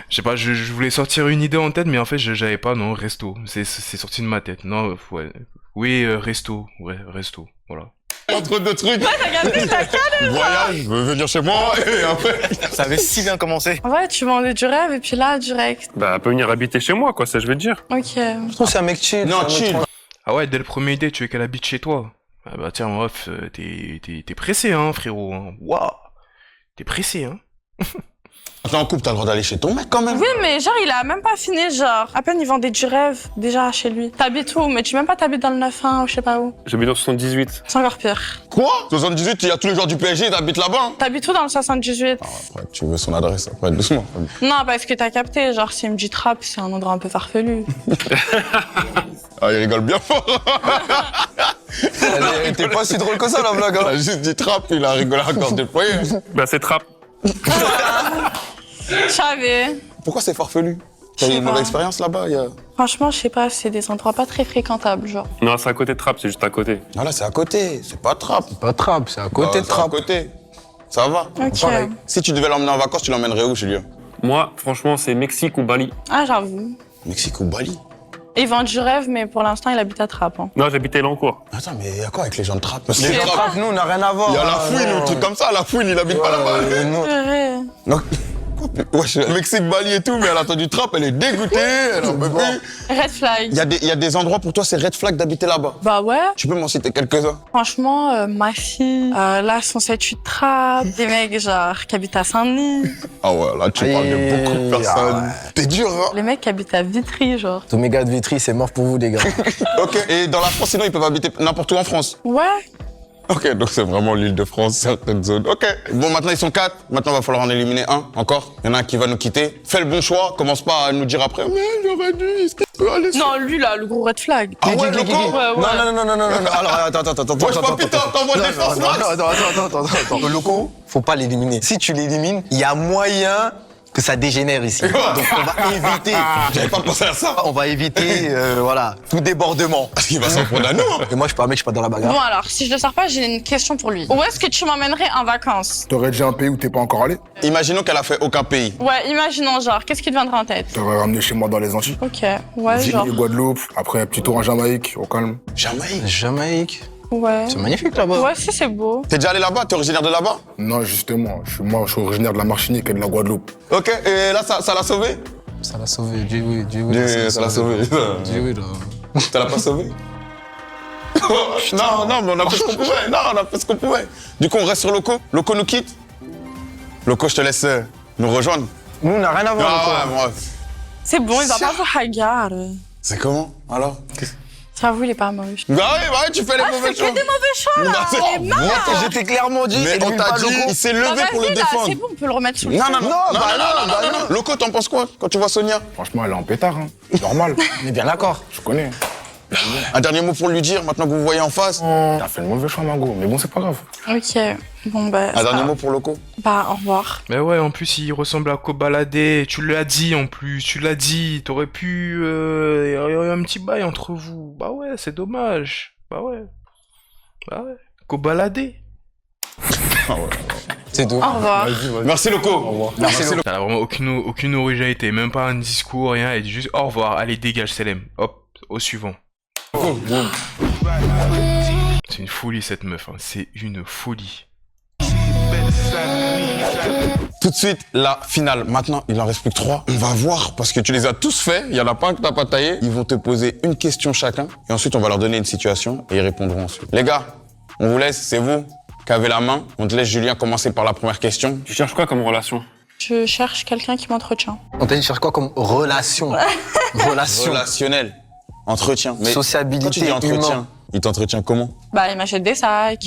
Je sais pas, je voulais sortir une idée en tête mais en fait j'avais pas, non, resto. C'est sorti de ma tête. Non, ouais. Oui, resto. Ouais, resto. Voilà. Entre deux trucs. Ouais, t'as gardé ta canne. Voyage, veut venir chez moi et après. Ça avait si bien commencé. Ouais, tu vendais du rêve et puis là, direct. Bah, elle peut venir habiter chez moi, quoi, ça je veux te dire. Ok. Je trouve que c'est un mec chill. Non, chill. Ah ouais, dès le premier date tu veux qu'elle habite chez toi. Ah bah tiens, meuf, t'es pressé hein frérot. Hein. Waouh. T'es pressé hein. T'es en couple, t'as le droit d'aller chez ton mec quand même. Oui, mais genre, il a même pas fini, genre. À peine il vendait du rêve, déjà, chez lui. T'habites où? Mais tu même pas t'habites dans le 9-1 ou je sais pas où. J'habite dans 78. C'est encore pire. Quoi? 78, il y a tous les joueurs du PSG, t'habites là-bas. Hein. T'habites où dans le 78? Après, tu veux son adresse, après, doucement. Non, parce que t'as capté, genre, s'il me dit trap, c'est un endroit un peu farfelu. Ah, il rigole bien fort. Elle était pas si drôle que ça, la blague. Il a juste dit trap, il a rigolé encore déployé. Bah, c'est trap. Je savais. Pourquoi c'est farfelu? T'as Je eu sais une pas. mauvaise expérience là-bas? Franchement, je sais pas, c'est des endroits pas très fréquentables, genre. Non, c'est à côté de trap, c'est juste à côté. Ah là, c'est à côté, c'est pas trap. Pas trap, c'est à côté de C'est à trap. côté. Ça va. Ok. Pareil. Si tu devais l'emmener en vacances, tu l'emmènerais où, Julien? Moi, franchement, c'est Mexique ou Bali. Ah, j'avoue. Mexique ou Bali? Il vend du rêve, mais pour l'instant, il habite à Trappes. Hein. Non, j'habitais Lancourt. Attends, mais il y a quoi avec les gens de trap? Parce que Les les trappes, trappes, nous, on n'a rien à voir. il y a la fouine ou un truc comme ça. La fouine, il habite pas là-bas. Purée. Donc, wesh, Mexique, Bali et tout, mais elle a entendu trap, elle est dégoûtée, elle en peut plus. Red flag. Il y a des endroits pour toi, c'est red flag d'habiter là-bas. Bah ouais. Tu peux m'en citer quelques-uns? Franchement, ma fille, là, son 7-8 Trappes, des mecs, genre, qui habitent à Saint-Denis. Ah ouais, là, tu parles de beaucoup de personnes. T'es dur, hein? Les mecs qui habitent à Vitry, genre. Tous mes gars de Vitry, c'est mort pour vous, les gars. Ok, et dans la France, sinon, ils peuvent habiter n'importe où en France? Ouais. Ok, donc c'est vraiment l'île de France, certaines zones. Ok. Bon, maintenant, ils sont 4. Maintenant, il va falloir en éliminer un, encore. Il y en a un qui va nous quitter. Fais le bon choix. Commence pas à nous dire après, mais j'aurais dû, est-ce qu'il peut aller sur... Non, lui, là, le gros red flag. Ah ouais, le con? Ouais, ouais. Non. Alors, attends. Wesh, papy, t'envoies des forces, Max. Attends. Le loco, faut pas l'éliminer. Si tu l'élimines, il y a moyen que ça dégénère ici. Donc, on va éviter. J'avais pas pensé à ça. On va éviter, voilà, tout débordement. Parce qu'il va s'en prendre à nous. Hein. Et moi, je suis pas un mec, je suis pas dans la bagarre. Bon, alors, si je le sors pas, j'ai une question pour lui. Où est-ce que tu m'emmènerais en vacances? T'aurais déjà un pays où t'es pas encore allé? Imaginons qu'elle a fait aucun pays. Ouais, imaginons, genre, qu'est-ce qui te viendrait en tête? T'aurais ramené chez moi dans les Antilles. Ok, ouais, genre. Ville, Guadeloupe, après petit tour en Jamaïque, au calme. Jamaïque. Jamaïque. Ouais. C'est magnifique là-bas. Ouais, si, c'est beau. T'es déjà allé là-bas? T'es originaire de là-bas? Non, justement, je suis originaire de la Martinique et de la Guadeloupe. Ok, et là, ça l'a sauvé? Ça l'a sauvé, Dieu oui. Ça l'a sauvé. Dieu oui, là. Ça l'a pas sauvé? Non, mais on a fait ce qu'on pouvait. Non, on a fait ce qu'on pouvait. Du coup, on reste sur Loco. Loco nous quitte. Loco, je te laisse nous rejoindre. Nous, on n'a rien à voir, Ah Loco. ouais, moi. C'est bon, il va pas vous hagar. C'est comment, alors? J'avoue, il est pas moche. Bah oui, tu fais les mauvais C'est choix. que des mauvais choix, là. Bah, c'est- C'est marrant. Je t'ai clairement dit, Mais on élimine t'a pas dit, Loco. il s'est levé Bah, pour le vas-y, là, défendre. c'est bon, on peut le remettre sous le Non, feu. non, non, non. Loco, t'en penses quoi quand tu vois Sonia? Franchement, elle est en pétard, hein. Normal. On est bien d'accord. Je connais. Un dernier mot pour lui dire, maintenant que vous voyez en face. T'as fait le mauvais choix, Margot, mais bon, c'est pas grave. Ok, bon, bah. Un dernier mot pour Loco. Bah, au revoir. Mais ouais, en plus, il ressemble à Kobalade. Tu l'as dit, en plus. Tu l'as dit. T'aurais pu... Il y aurait un petit bail entre vous. Bah ouais, c'est dommage. Bah ouais. Kobalade. C'est tout. Au revoir. Merci Loco. Merci, Loco. T'as vraiment aucune originalité. Même pas un discours, rien. Elle dit juste au revoir. Allez, dégage, Selem. Hop, au suivant. C'est une folie, cette meuf. Hein. C'est une folie. Tout de suite, la finale. Maintenant, il en reste plus que 3. On va voir, parce que tu les as tous faits. Il y en a pas un que t'as pas taillé. Ils vont te poser une question chacun. Et ensuite, on va leur donner une situation et ils répondront ensuite. Les gars, on vous laisse, c'est vous qui avez la main. On te laisse, Julien, commencer par la première question. Tu cherches quoi comme relation? Je cherche quelqu'un qui m'entretient. On t'a dit, cherche quoi comme relation? Relation. Relationnel. Entretien. Mais Sociabilité, quand tu dis entretien, humain. il t'entretient comment? Bah, il m'achète des sacs.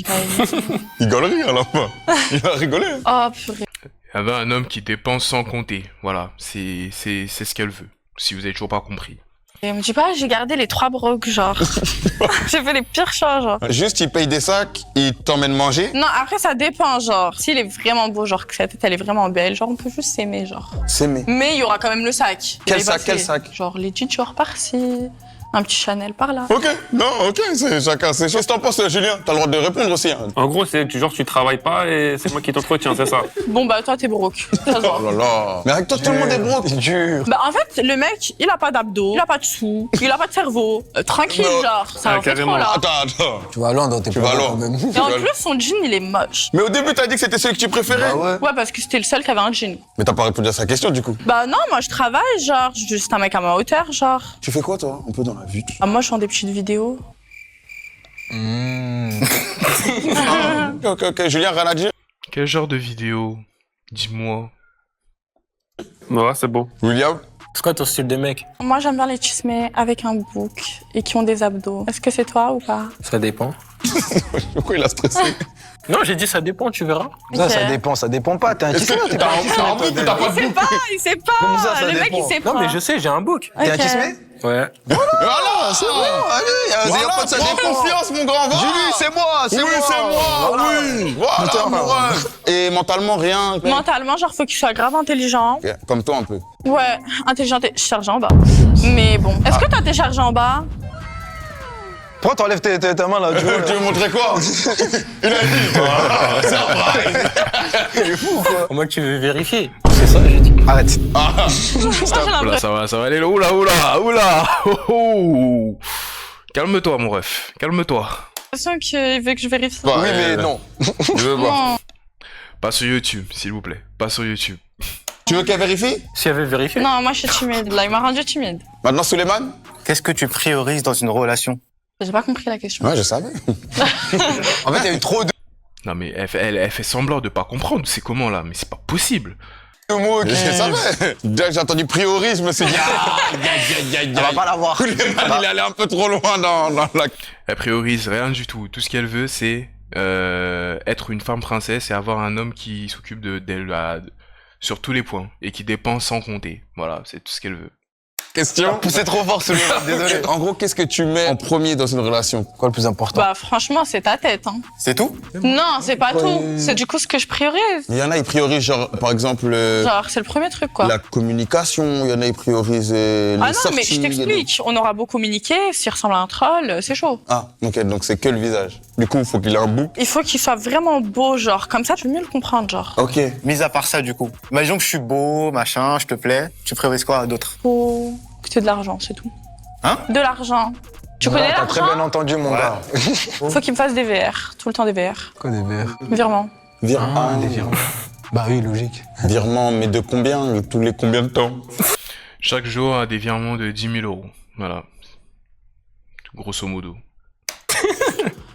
Il galerie à la fin. Il a rigolé. Oh, purée. Il y avait un homme qui dépense sans compter. Voilà, c'est ce qu'elle veut. Si vous avez toujours pas compris. Et me dis pas, j'ai gardé les 3 brocs, genre. J'ai fait les pires choses, genre. Juste, il paye des sacs, il t'emmène manger. Non, après, ça dépend, genre. S'il est vraiment beau, genre, que sa tête, elle est vraiment belle, genre, on peut juste s'aimer, genre. S'aimer. Mais il y aura quand même le sac. Quel Il sac, va quel faire- sac? Genre, les jeans shorts par-ci, un petit Chanel par-là. Ok, non, ok, c'est chacun ses choses. Qu'est-ce que t'en penses, Julien? T'as le droit de répondre aussi. Hein. En gros, c'est genre tu travailles pas et c'est moi qui t'entretiens, c'est ça? Bon, bah, toi, t'es broke. Ça se voit. Oh là là. Mais avec toi, tout le monde est broke. Dur. Bah, en fait, le mec, il a pas d'abdos, il a pas de sous, il a pas de cerveau. Tranquille, Non. genre, ça Ah, en fait carrément. trop, là. Attends. Tu vas loin dans tes Tu vas propos, loin. quand même. Et en plus, son jean, il est moche. Mais au début, t'as dit que c'était celui que tu préférais. Ah ouais. Ouais, parce que c'était le seul qui avait un jean. Mais t'as pas répondu à sa question, du coup. Bah, non, moi, je travaille, genre, je suis juste un mec à ma hauteur, genre. Tu fais quoi, toi? Un peu dans la vie. Ah, moi, je fais des petites vidéos. Ok, Julien, rien à dire? Quel genre de vidéo? Dis-moi. Ouais, c'est beau. William? C'est quoi ton style de mec? Moi, j'aime bien les chismés avec un bouc et qui ont des abdos. Est-ce que c'est toi ou pas? Ça dépend. Pourquoi il a stressé? Non, j'ai dit ça dépend, tu verras. Ça dépend pas. T'es un Est-ce tismé que ou t'es t'as pas un un tismé? bouc ou t'as pas de Il sait bouc? pas, il sait pas. Comment ça le mec, dépend? il sait pas. Non, mais je sais, j'ai un book. T'es un Ok. tismé? Ouais. Voilà, c'est bon. Allez, y a pas de ça prends dépend. confiance, mon grand. Julie, c'est moi, c'est Oui, moi. c'est moi. Voilà. Oui. Voilà, amoureux. Et mentalement, rien. Mentalement, genre, faut qu'il soit grave intelligent. Ok, comme toi, un peu. Ouais, intelligent et chargé en bas. Mais bon, est-ce que toi, t'es chargé en bas? Pourquoi t'enlèves ta main là, Tu veux montrer quoi? Il a dit. Voilà, surprise. Il est fou quoi. Moi, tu veux vérifier. C'est ça, j'ai dit. Arrête. Moi, j'ai Oula, l'impression. ça va aller là. Oula. Oh, oh. Calme-toi, mon ref. Calme-toi. Qu'il veut que je vérifie. Bah, Oui, mais non. Je veux voir. Non. Pas sur YouTube, s'il vous plaît. Pas sur YouTube. Tu veux qu'elle vérifie? Si elle veut vérifier. Non, moi, je suis timide. Là, il m'a rendu timide. Maintenant, Suleiman? Qu'est-ce que tu priorises dans une relation? J'ai pas compris la question. Ouais, je savais. En fait, il y a eu trop de Non, mais elle fait semblant de pas comprendre. C'est comment là? Mais c'est pas possible. mots que je savais. Dès que j'ai entendu priori, je me suis dit, On va pas l'avoir. Suleiman, il est allé un peu trop loin dans la... Elle priorise rien du tout. Tout ce qu'elle veut, c'est être une femme princesse et avoir un homme qui s'occupe d'elle sur tous les points et qui dépense sans compter. Voilà, c'est tout ce qu'elle veut. Question. Poussé trop fort celui-là, désolé. En gros, qu'est-ce que tu mets en premier dans une relation? Quoi le plus important? Bah, franchement, c'est ta tête, hein. C'est tout? Non, c'est pas tout. C'est du coup ce que je priorise. Il y en a, ils priorisent, genre, par exemple, Genre, c'est le premier truc, quoi. la communication. Il y en a, ils priorisent les Ah non, sorties. mais je il y en a- t'explique. On aura beau communiquer, s'il ressemble à un troll, c'est chaud. Ah, ok, donc c'est que le visage. Du coup, il faut qu'il ait un bouc. Il faut qu'il soit vraiment beau, genre. Comme ça, tu peux mieux le comprendre, genre. Ok. Mis à part ça, du coup. Imaginons que je suis beau, machin, je te plais. Tu priorises quoi d'autre? Faut que t'aies de l'argent, c'est tout. Hein? De l'argent. Tu connais T'as très l'argent? bien entendu, mon gars. Faut qu'il me fasse des VR. Tout le temps des VR. Quoi des verres? Virement. Virement. Des virements. Bah oui, logique. Virement, mais de combien? Et tous les combien de temps? Chaque jour, a des virements de 10 000 euros. Voilà. Grosso modo.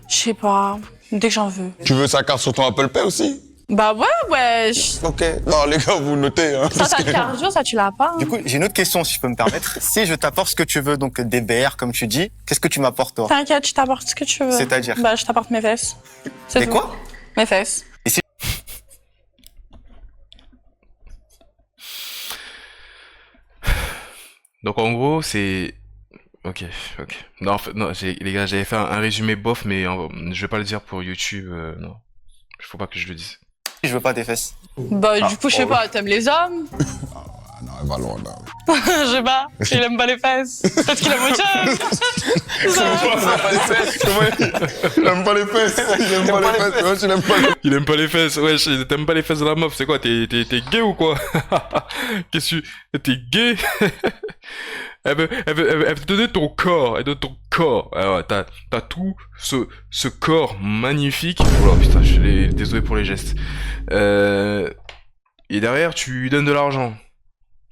Je sais pas. Dès que j'en veux. Tu veux sa carte sur ton Apple Pay aussi? Bah ouais. Ok. Non, les gars, vous notez, hein. Ça, t'as le cardio, ça, tu l'as pas. Hein. Du coup, j'ai une autre question, si je peux me permettre. Si je t'apporte ce que tu veux, donc des BR, comme tu dis, qu'est-ce que tu m'apportes, toi? T'inquiète, je t'apporte ce que tu veux. C'est-à-dire? Bah, je t'apporte mes fesses. C'est Des tout. quoi? Mes fesses. Donc en gros, c'est... Ok. Non, en fait, non, les gars, j'avais fait un résumé bof, mais je vais pas le dire pour YouTube, non. Faut pas que je le dise. Je veux pas tes fesses. Bah, du coup, je sais pas, t'aimes les hommes? Non, elle va loin, là. Je sais pas, il aime pas les fesses. Peut-être qu'il aime autre chose. Il aime pas les fesses. Il aime pas les fesses. Ouais, tu l'aimes pas. Il aime pas les fesses, ouais, t'aimes pas les fesses de la meuf, c'est quoi, t'es gay ou quoi? Qu'est-ce que t'es gay? Elle veut te donner ton corps. Elle donne ton corps. Alors, t'as tout ce corps magnifique. Oh là, putain, désolé pour les gestes. Et derrière, tu lui donnes de l'argent.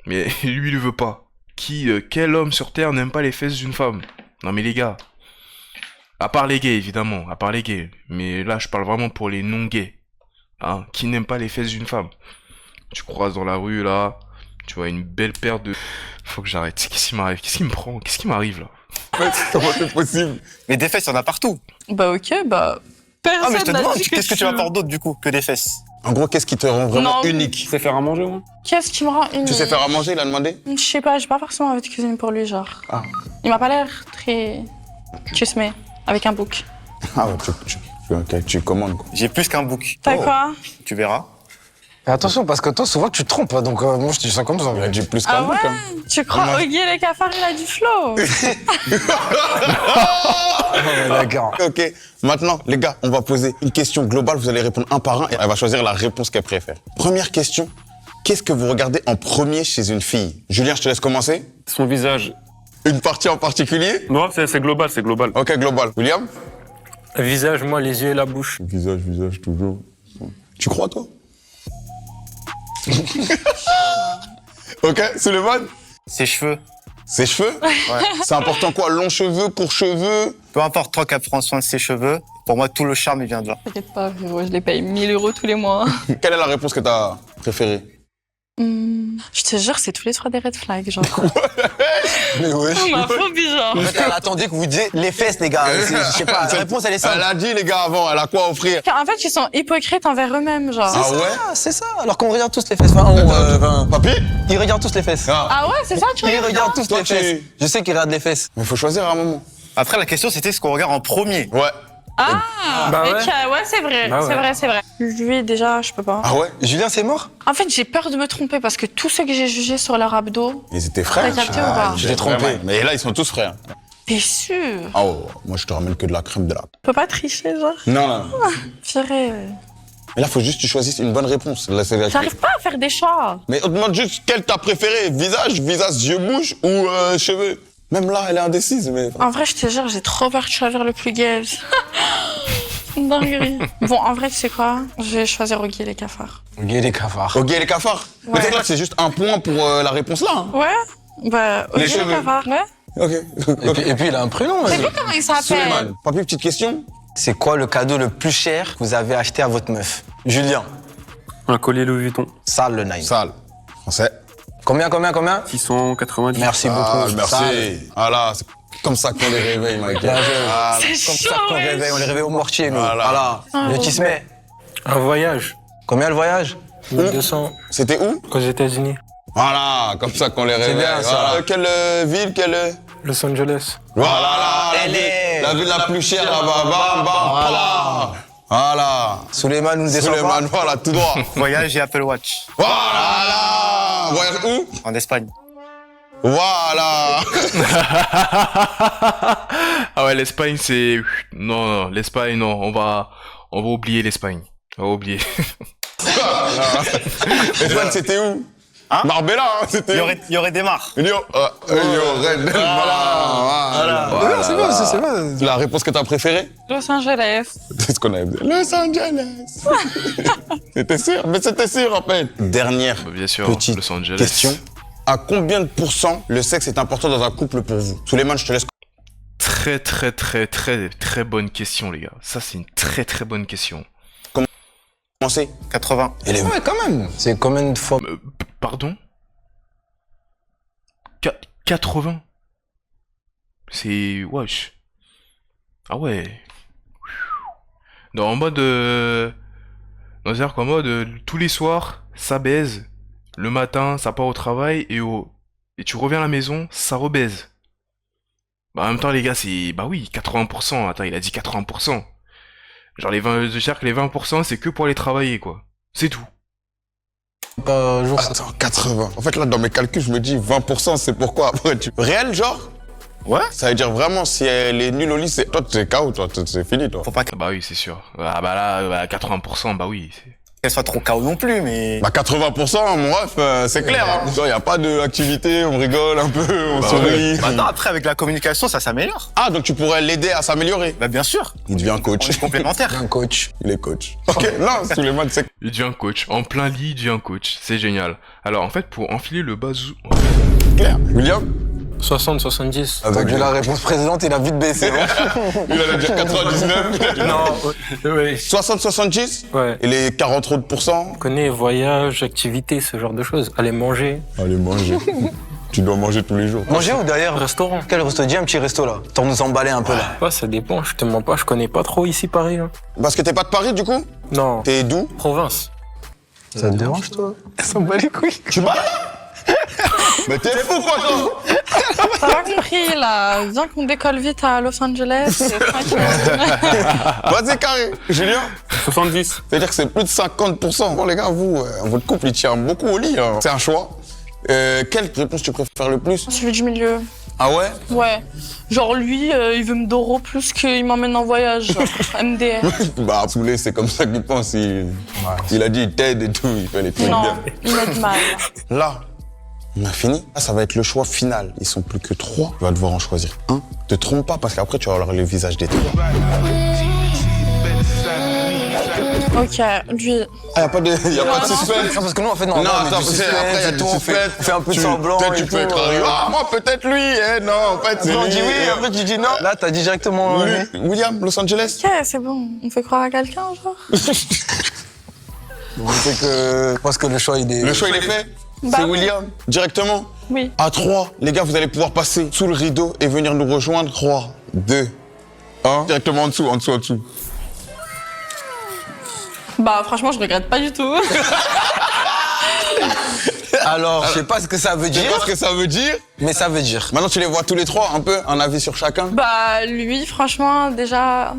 Mais lui, il le veut pas. Quel homme sur Terre n'aime pas les fesses d'une femme? Non mais les gars. À part les gays, évidemment. À part les gays. Mais là, je parle vraiment pour les non-gays. Hein, qui n'aiment pas les fesses d'une femme. Tu croises dans la rue, là. Tu vois une belle paire de... Faut que j'arrête. Qu'est-ce qui m'arrive? Qu'est-ce qui me prend? Qu'est-ce qui m'arrive, là? Comment c'est possible? Mais des fesses, il y en a partout. Bah ok, bah... Personne Ah, mais je te n'a demande, dit qu'est-ce que tu vas apporter d'autre du coup que des fesses? En gros, qu'est-ce qui te rend vraiment Non. unique? Tu sais faire à manger, moi? Qu'est-ce qui me rend unique? Tu sais faire à manger, il a demandé? Je sais pas, j'ai pas forcément envie de cuisiner pour lui, genre. Ah. Il m'a pas l'air très... Chismé, avec un bouc. Ah ouais, tu commandes quoi. J'ai plus qu'un bouc. T'as quoi? Tu verras. Mais attention, parce que toi, souvent, tu te trompes. Hein, donc, moi, je te dis ça comme ça. Il a dit plus qu'un Ah bout, ouais? quand même. Tu crois Ouais. Oggy les cafards, il a du flow? D'accord. Ok, maintenant, les gars, on va poser une question globale. Vous allez répondre un par un et elle va choisir la réponse qu'elle préfère. Première question. Qu'est-ce que vous regardez en premier chez une fille? Julien, je te laisse commencer. Son visage. Une partie en particulier? Non, c'est global, c'est global. Ok, global. William? Visage, moi, les yeux et la bouche. Visage, toujours. Tu crois, toi? Ok, Suleiman? Ses cheveux. Ses cheveux? Ouais. C'est important quoi? Longs cheveux, courts cheveux? Peu importe, toi qui prends soin de ses cheveux, pour moi, tout le charme, il vient de là. T'inquiète pas, frérot, je les paye 1000 € tous les mois. Quelle est la réponse que t'as préférée? Je te jure, c'est tous les 3 des red flags, genre. Mais ouais. Ma phobie, genre. En fait, elle attendait que vous disiez les fesses, les gars. Je sais pas, la réponse, elle est simple. Elle a dit, les gars, avant, elle a quoi à offrir? En fait, ils sont hypocrites envers eux-mêmes, genre. Ah ouais? C'est ça. Alors qu'on regarde tous les fesses. Enfin, Papy? ils regardent tous les fesses. Ah ouais, c'est ça, tu Ils regardes? regardent tous Toi, les fesses. Je sais qu'ils regardent les fesses. Mais faut choisir à un moment. Après, la question, c'était ce qu'on regarde en premier. Ouais. Ah, Bah ouais. ok, ouais, c'est vrai, Bah ouais. c'est vrai, c'est vrai. Lui, déjà, je peux pas. Ah ouais? Julien, c'est mort? En fait, j'ai peur de me tromper parce que tous ceux que j'ai jugés sur leur abdos, Ils étaient frères. T'as capté ou pas? Je l'ai trompé. Mais là, ils sont tous frères. t'es sûr? Ah ouais, moi, je te ramène que de la crème de la... Je peux pas tricher, genre. Non. Purée. Mais là, faut juste que tu choisisses une bonne réponse. Là, c'est la... J'arrive pas à faire des choix. Mais on te demande juste quel t'as préféré. Visage, yeux, bouche ou cheveux? Même là, elle est indécise, mais... En vrai, je te jure, j'ai trop peur de choisir le plus gaze. Dinguerie. Bon, en vrai, tu sais quoi? Je vais choisir Oggy les cafards. Oggy les cafards. Ok, les cafards. Ouais. Peut-être là que c'est juste un point pour la réponse là. Hein. Ouais? Bah, Oggy les cheveux. cafards, ouais. Ok. Et puis, il a un prénom. C'est quoi comment il s'appelle? Suleiman. Papy, petite question. C'est quoi le cadeau le plus cher que vous avez acheté à votre meuf? Julien. Un collier Louis Vuitton. Sale le nine. Sale. Français. Combien? 690. Merci beaucoup. Ah, Sale. merci. Voilà, c'est comme ça qu'on les réveille, mec. Bien joué. Ah, C'est Comme chaud, ça qu'on ouais. réveille, on les réveille au mortier, nous. Voilà. Le qui se met. Un voyage. Combien le voyage? 1200 C'était où? aux États-Unis. Voilà, comme ça qu'on les réveille. bien, ça. Voilà. Quelle ville, quelle... Los Angeles. Voilà, Elle est- la ville la plus chère là-bas. Bam, bam, voilà. Suleiman nous descend Suleiman, voilà, tout droit. Voyage et Apple Watch. Voilà. Voyage où? En Espagne. Voilà. Ah ouais, l'Espagne, c'est... Non, l'Espagne, non, on va oublier l'Espagne. On va oublier. Espagne, c'était où? Hein? Marbella, hein, c'était où? Il y aurait des marres. Il y aurait des- Voilà. C'est bon, c'est bon. La réponse que t'as préférée? Los Angeles. C'est ce qu'on avait dit. Los Angeles. C'était sûr, mais c'était sûr en fait. Dernière Bien sûr, petite Los Angeles. question. À combien de pourcents le sexe est important dans un couple pour vous? Suleiman, je te laisse. Très bonne question, les gars. Ça, c'est une très bonne question. Commencer. 80. Et les... Ouais, quand même. C'est combien de fois? Pardon 80. C'est... Wesh. Ah ouais. En mode... C'est-à-dire qu'en mode, tous les soirs, ça baise. Le matin, ça part au travail. Et tu reviens à la maison, ça rebaise. Bah, en même temps, les gars, c'est... Bah oui, 80%. Attends, il a dit 80%. Genre, les 20... Je cherche que les 20%, c'est que pour aller travailler, quoi. C'est tout. Par jour, ça. Attends, 80. En fait, là, dans mes calculs, je me dis 20%, c'est pourquoi après tu... Réel, genre? Ouais. Ça veut dire vraiment, si elle est nulle au lit, c'est... Toi, t'es KO, toi, c'est fini, toi. Faut pas Bah oui, c'est sûr. Ah bah là, 80%, bah oui. qu'elle soit trop KO non plus, mais... Bah 80%, mon ref, c'est clair. Il n'y a pas d'activité, on rigole un peu, on sourit. Bah non, après, avec la communication, ça s'améliore. Ah, donc tu pourrais l'aider à s'améliorer. Bah bien sûr. Il devient On coach. est complémentaires. Un coach. Il est coach. Ok, non, Souleymane, c'est... Il devient coach. En plein lit, il devient coach. C'est génial. Alors, en fait, pour enfiler le bazou... clair. William 60, 70. Avec vu la réponse précédente, il a vite baissé. Il allait dire 99. Non, ouais. 60-70 Ouais. Et les 40 autres pourcents On connaît voyage, activité, ce genre de choses. Aller manger. Allez, manger. Tu dois manger tous les jours. Manger ou derrière Restaurant. Quel resto? Dis un petit resto là. T'en nous emballer un peu là. Ouais, ça dépend, je te mens pas, je connais pas trop ici Paris. Là. Parce que t'es pas de Paris, du coup? Non, T'es d'où? province. Ça te dérange toi? Elle s'en bat les couilles. Tu bats? Mais t'es fou, quoi, toi? T'as pas compris, là. Viens qu'on décolle vite à Los Angeles. Et tranquille. Vas-y, carré. Julien 70. C'est-à-dire que c'est plus de 50%. Bon, les gars, vous, votre couple, il tient beaucoup au lit. Hein. C'est un choix. Quelle réponse tu préfères le plus? Celui du milieu. Ah ouais? Ouais. Genre lui, il veut me doro plus qu'il m'emmène en voyage. Genre, MDR. Bah, Poulet, c'est comme ça qu'il pense. Il a dit, il t'aide et tout, il fait les trucs Non, bien. il m'a du mal. Là, on a fini. Là, ça va être le choix final. Ils sont plus que 3. Tu vas devoir en choisir un. Te trompe pas, parce qu'après, tu vas avoir le visage des 3. Ok, lui. Ah, y a pas de suspense. Non, parce que nous, en fait, non, Non, mais attends, du parce que après, il y a suspense et du tout, on suspense. fait un peu de semblant. Peut-être et tu peux tout, être arrivé. Ah, moi, peut-être lui. Non, en fait, c'est On lui. dit oui, après tu dis non. Là, t'as dit directement. William, Los Angeles. Ok, c'est bon. On fait croire à quelqu'un, genre. On sait que. Parce que le choix, il est. Le choix, il est fait. Bah C'est oui. William, directement. Oui. À 3, les gars, vous allez pouvoir passer sous le rideau et venir nous rejoindre. 3, 2, 1. Directement en dessous, en dessous, en dessous. Bah, franchement, je regrette pas du tout. Alors, je sais pas ce que ça veut Tu sais dire, pas ce que ça veut dire? mais ça veut dire. Maintenant, tu les vois tous les trois, un peu, un avis sur chacun. Bah, lui, franchement, déjà.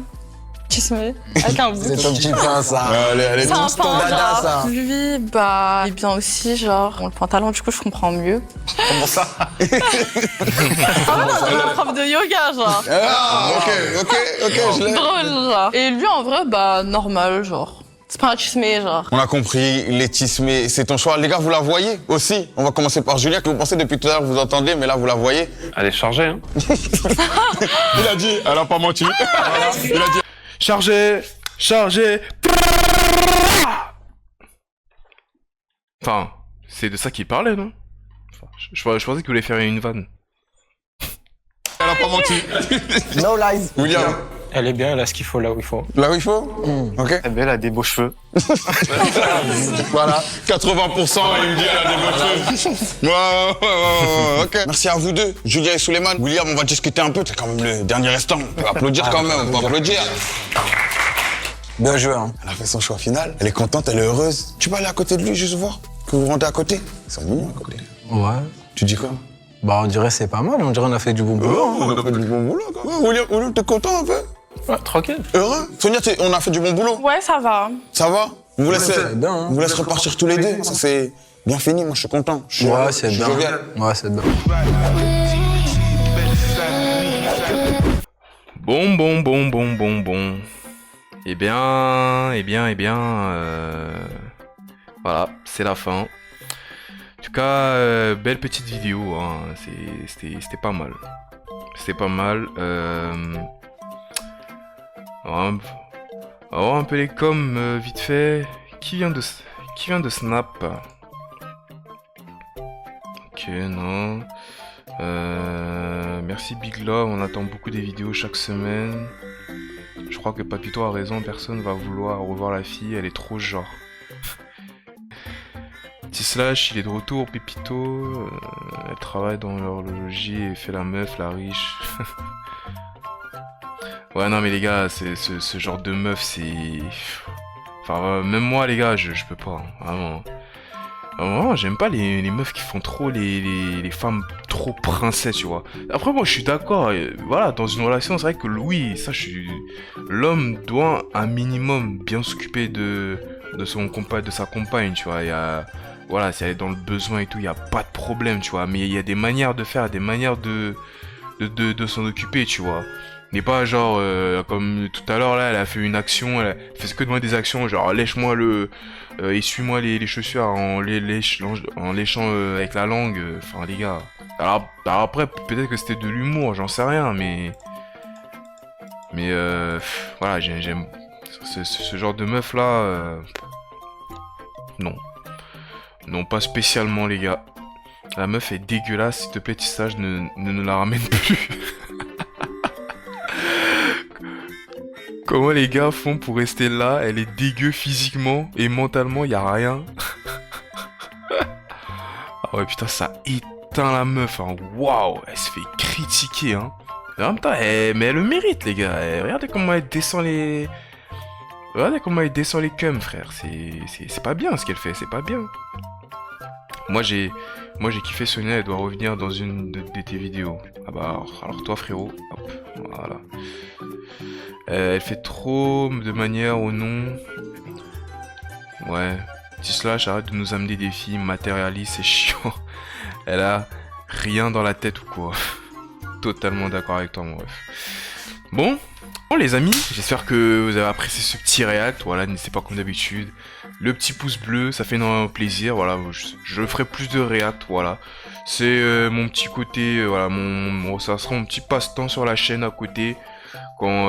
Chismé. Avec un bout. C'est ton petit pain, ça. Allez, allez, C'est un ton pan, dada, genre. ça. Lui, bah, il est bien aussi, genre. Bon, le pantalon, du coup, je comprends mieux. Comment ça? Ah ouais, non, c'est un prof de yoga, genre. Ah, ok, je l'ai. Drôle, genre. Et lui, en vrai, bah, normal, genre. C'est pas un chismé, genre. On a compris, les tismés, c'est ton choix. Les gars, vous la voyez aussi. On va commencer par Julien, que vous pensez depuis tout à l'heure, vous entendez, mais là, vous la voyez. Elle est chargée, hein. Il a dit, elle a pas menti. Il a dit, Chargé. Enfin, c'est de ça qu'il parlait, non? Enfin, je pensais qu'il voulait faire une vanne. elle a pas menti. No lies. William, Elle est bien, elle a ce qu'il faut là où il faut. là où il faut? Ok. Eh ben, elle a des beaux cheveux. Voilà, 80%, il me dit elle a des beaux cheveux. Ouais, ok. Merci à vous deux, Julien et Souleymane. William, on va discuter un peu, c'est quand même le dernier restant. On peut applaudir quand même, on peut applaudir. Bien joué, hein. Elle a fait son choix final, elle est contente, elle est heureuse. Tu peux aller à côté de lui, juste voir, que vous rentrez à côté. Ils sont mignons à côté. Ouais. Tu dis quoi? Bah, on dirait c'est pas mal, on dirait on a fait du bon boulot. hein. On a fait du bon boulot, quoi. Ouais, William, t'es content un peu? Ouais, tranquille. Heureux? Sonia, on a fait du bon boulot? Ouais, ça va. Ça va? On vous laisse, c'est bien, hein. on vous laisse repartir tous les deux. Ça, c'est bien fini, moi je suis content. Je suis heureux, Ouais, c'est je suis bien. jovial. Ouais, c'est bien. Bon. Eh bien, voilà, c'est la fin. En tout cas, belle petite vidéo, hein. C'était pas mal. C'était pas mal. On va voir un peu les coms vite fait. Qui vient de Snap? Ok, non. Merci Big Love, on attend beaucoup des vidéos chaque semaine. Je crois que Papito a raison, personne va vouloir revoir la fille, elle est trop genre. Petit slash, il est de retour, Pépito. Elle travaille dans l'horlogerie et fait la meuf, la riche. Ouais, non, mais les gars, ce genre de meuf, c'est. Enfin, même moi, les gars, je peux pas, hein, vraiment. Vraiment, j'aime pas les meufs qui font trop les femmes trop princesses, tu vois. Après, moi, je suis d'accord. Voilà, dans une relation, c'est vrai que oui, ça, l'homme doit un minimum bien s'occuper de sa compagne, tu vois. Voilà, si elle est dans le besoin et tout, il y a pas de problème, tu vois. Mais il y a des manières de faire, des manières de s'en occuper, tu vois. N'est pas genre, comme tout à l'heure là, elle a fait une action, elle fait que de moi des actions, genre lèche-moi essuie-moi les chaussures en léchant avec la langue, enfin les gars. Alors après, peut-être que c'était de l'humour, j'en sais rien, mais voilà, j'aime ce genre de meuf là, non. Non, pas spécialement les gars. La meuf est dégueulasse, s'il te plaît, Tissage, ne la ramène plus. Comment les gars font pour rester là? Elle est dégueu physiquement et mentalement, y a rien. Ah ouais, putain, ça éteint la meuf, hein. Waouh, elle se fait critiquer, hein. Mais en même temps, mais elle le mérite, les gars. Regardez comment elle descend les... Regardez comment elle descend les cums, frère. C'est pas bien ce qu'elle fait, c'est pas bien. Moi j'ai kiffé Sonia, elle doit revenir dans une de tes vidéos. Ah bah alors toi frérot, hop, voilà. Elle fait trop de manière au nom. Ouais. T-Slash, arrête de nous amener des filles matérialistes, c'est chiant. Elle a rien dans la tête ou quoi. Totalement d'accord avec toi mon ref. Bon les amis, j'espère que vous avez apprécié ce petit react. Voilà, n'hésitez pas comme d'habitude. Le petit pouce bleu, ça fait énormément plaisir. Voilà, je ferai plus de react. Voilà, c'est mon petit côté. Voilà, ça sera mon petit passe-temps sur la chaîne à côté quand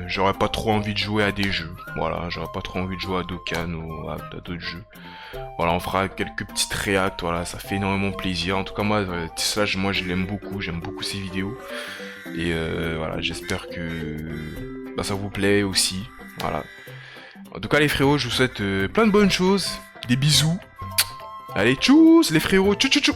j'aurais pas trop envie de jouer à des jeux. Voilà, j'aurais pas trop envie de jouer à Dokkan ou à d'autres jeux. Voilà, on fera quelques petites reacts. Voilà, ça fait énormément plaisir. En tout cas, moi, Tissage, moi, je l'aime beaucoup. J'aime beaucoup ses vidéos. Et voilà, j'espère que ça vous plaît aussi. Voilà. En tout cas, les frérots, je vous souhaite plein de bonnes choses. Des bisous. Allez, tchuss, les frérots. Tchou tchou tchou.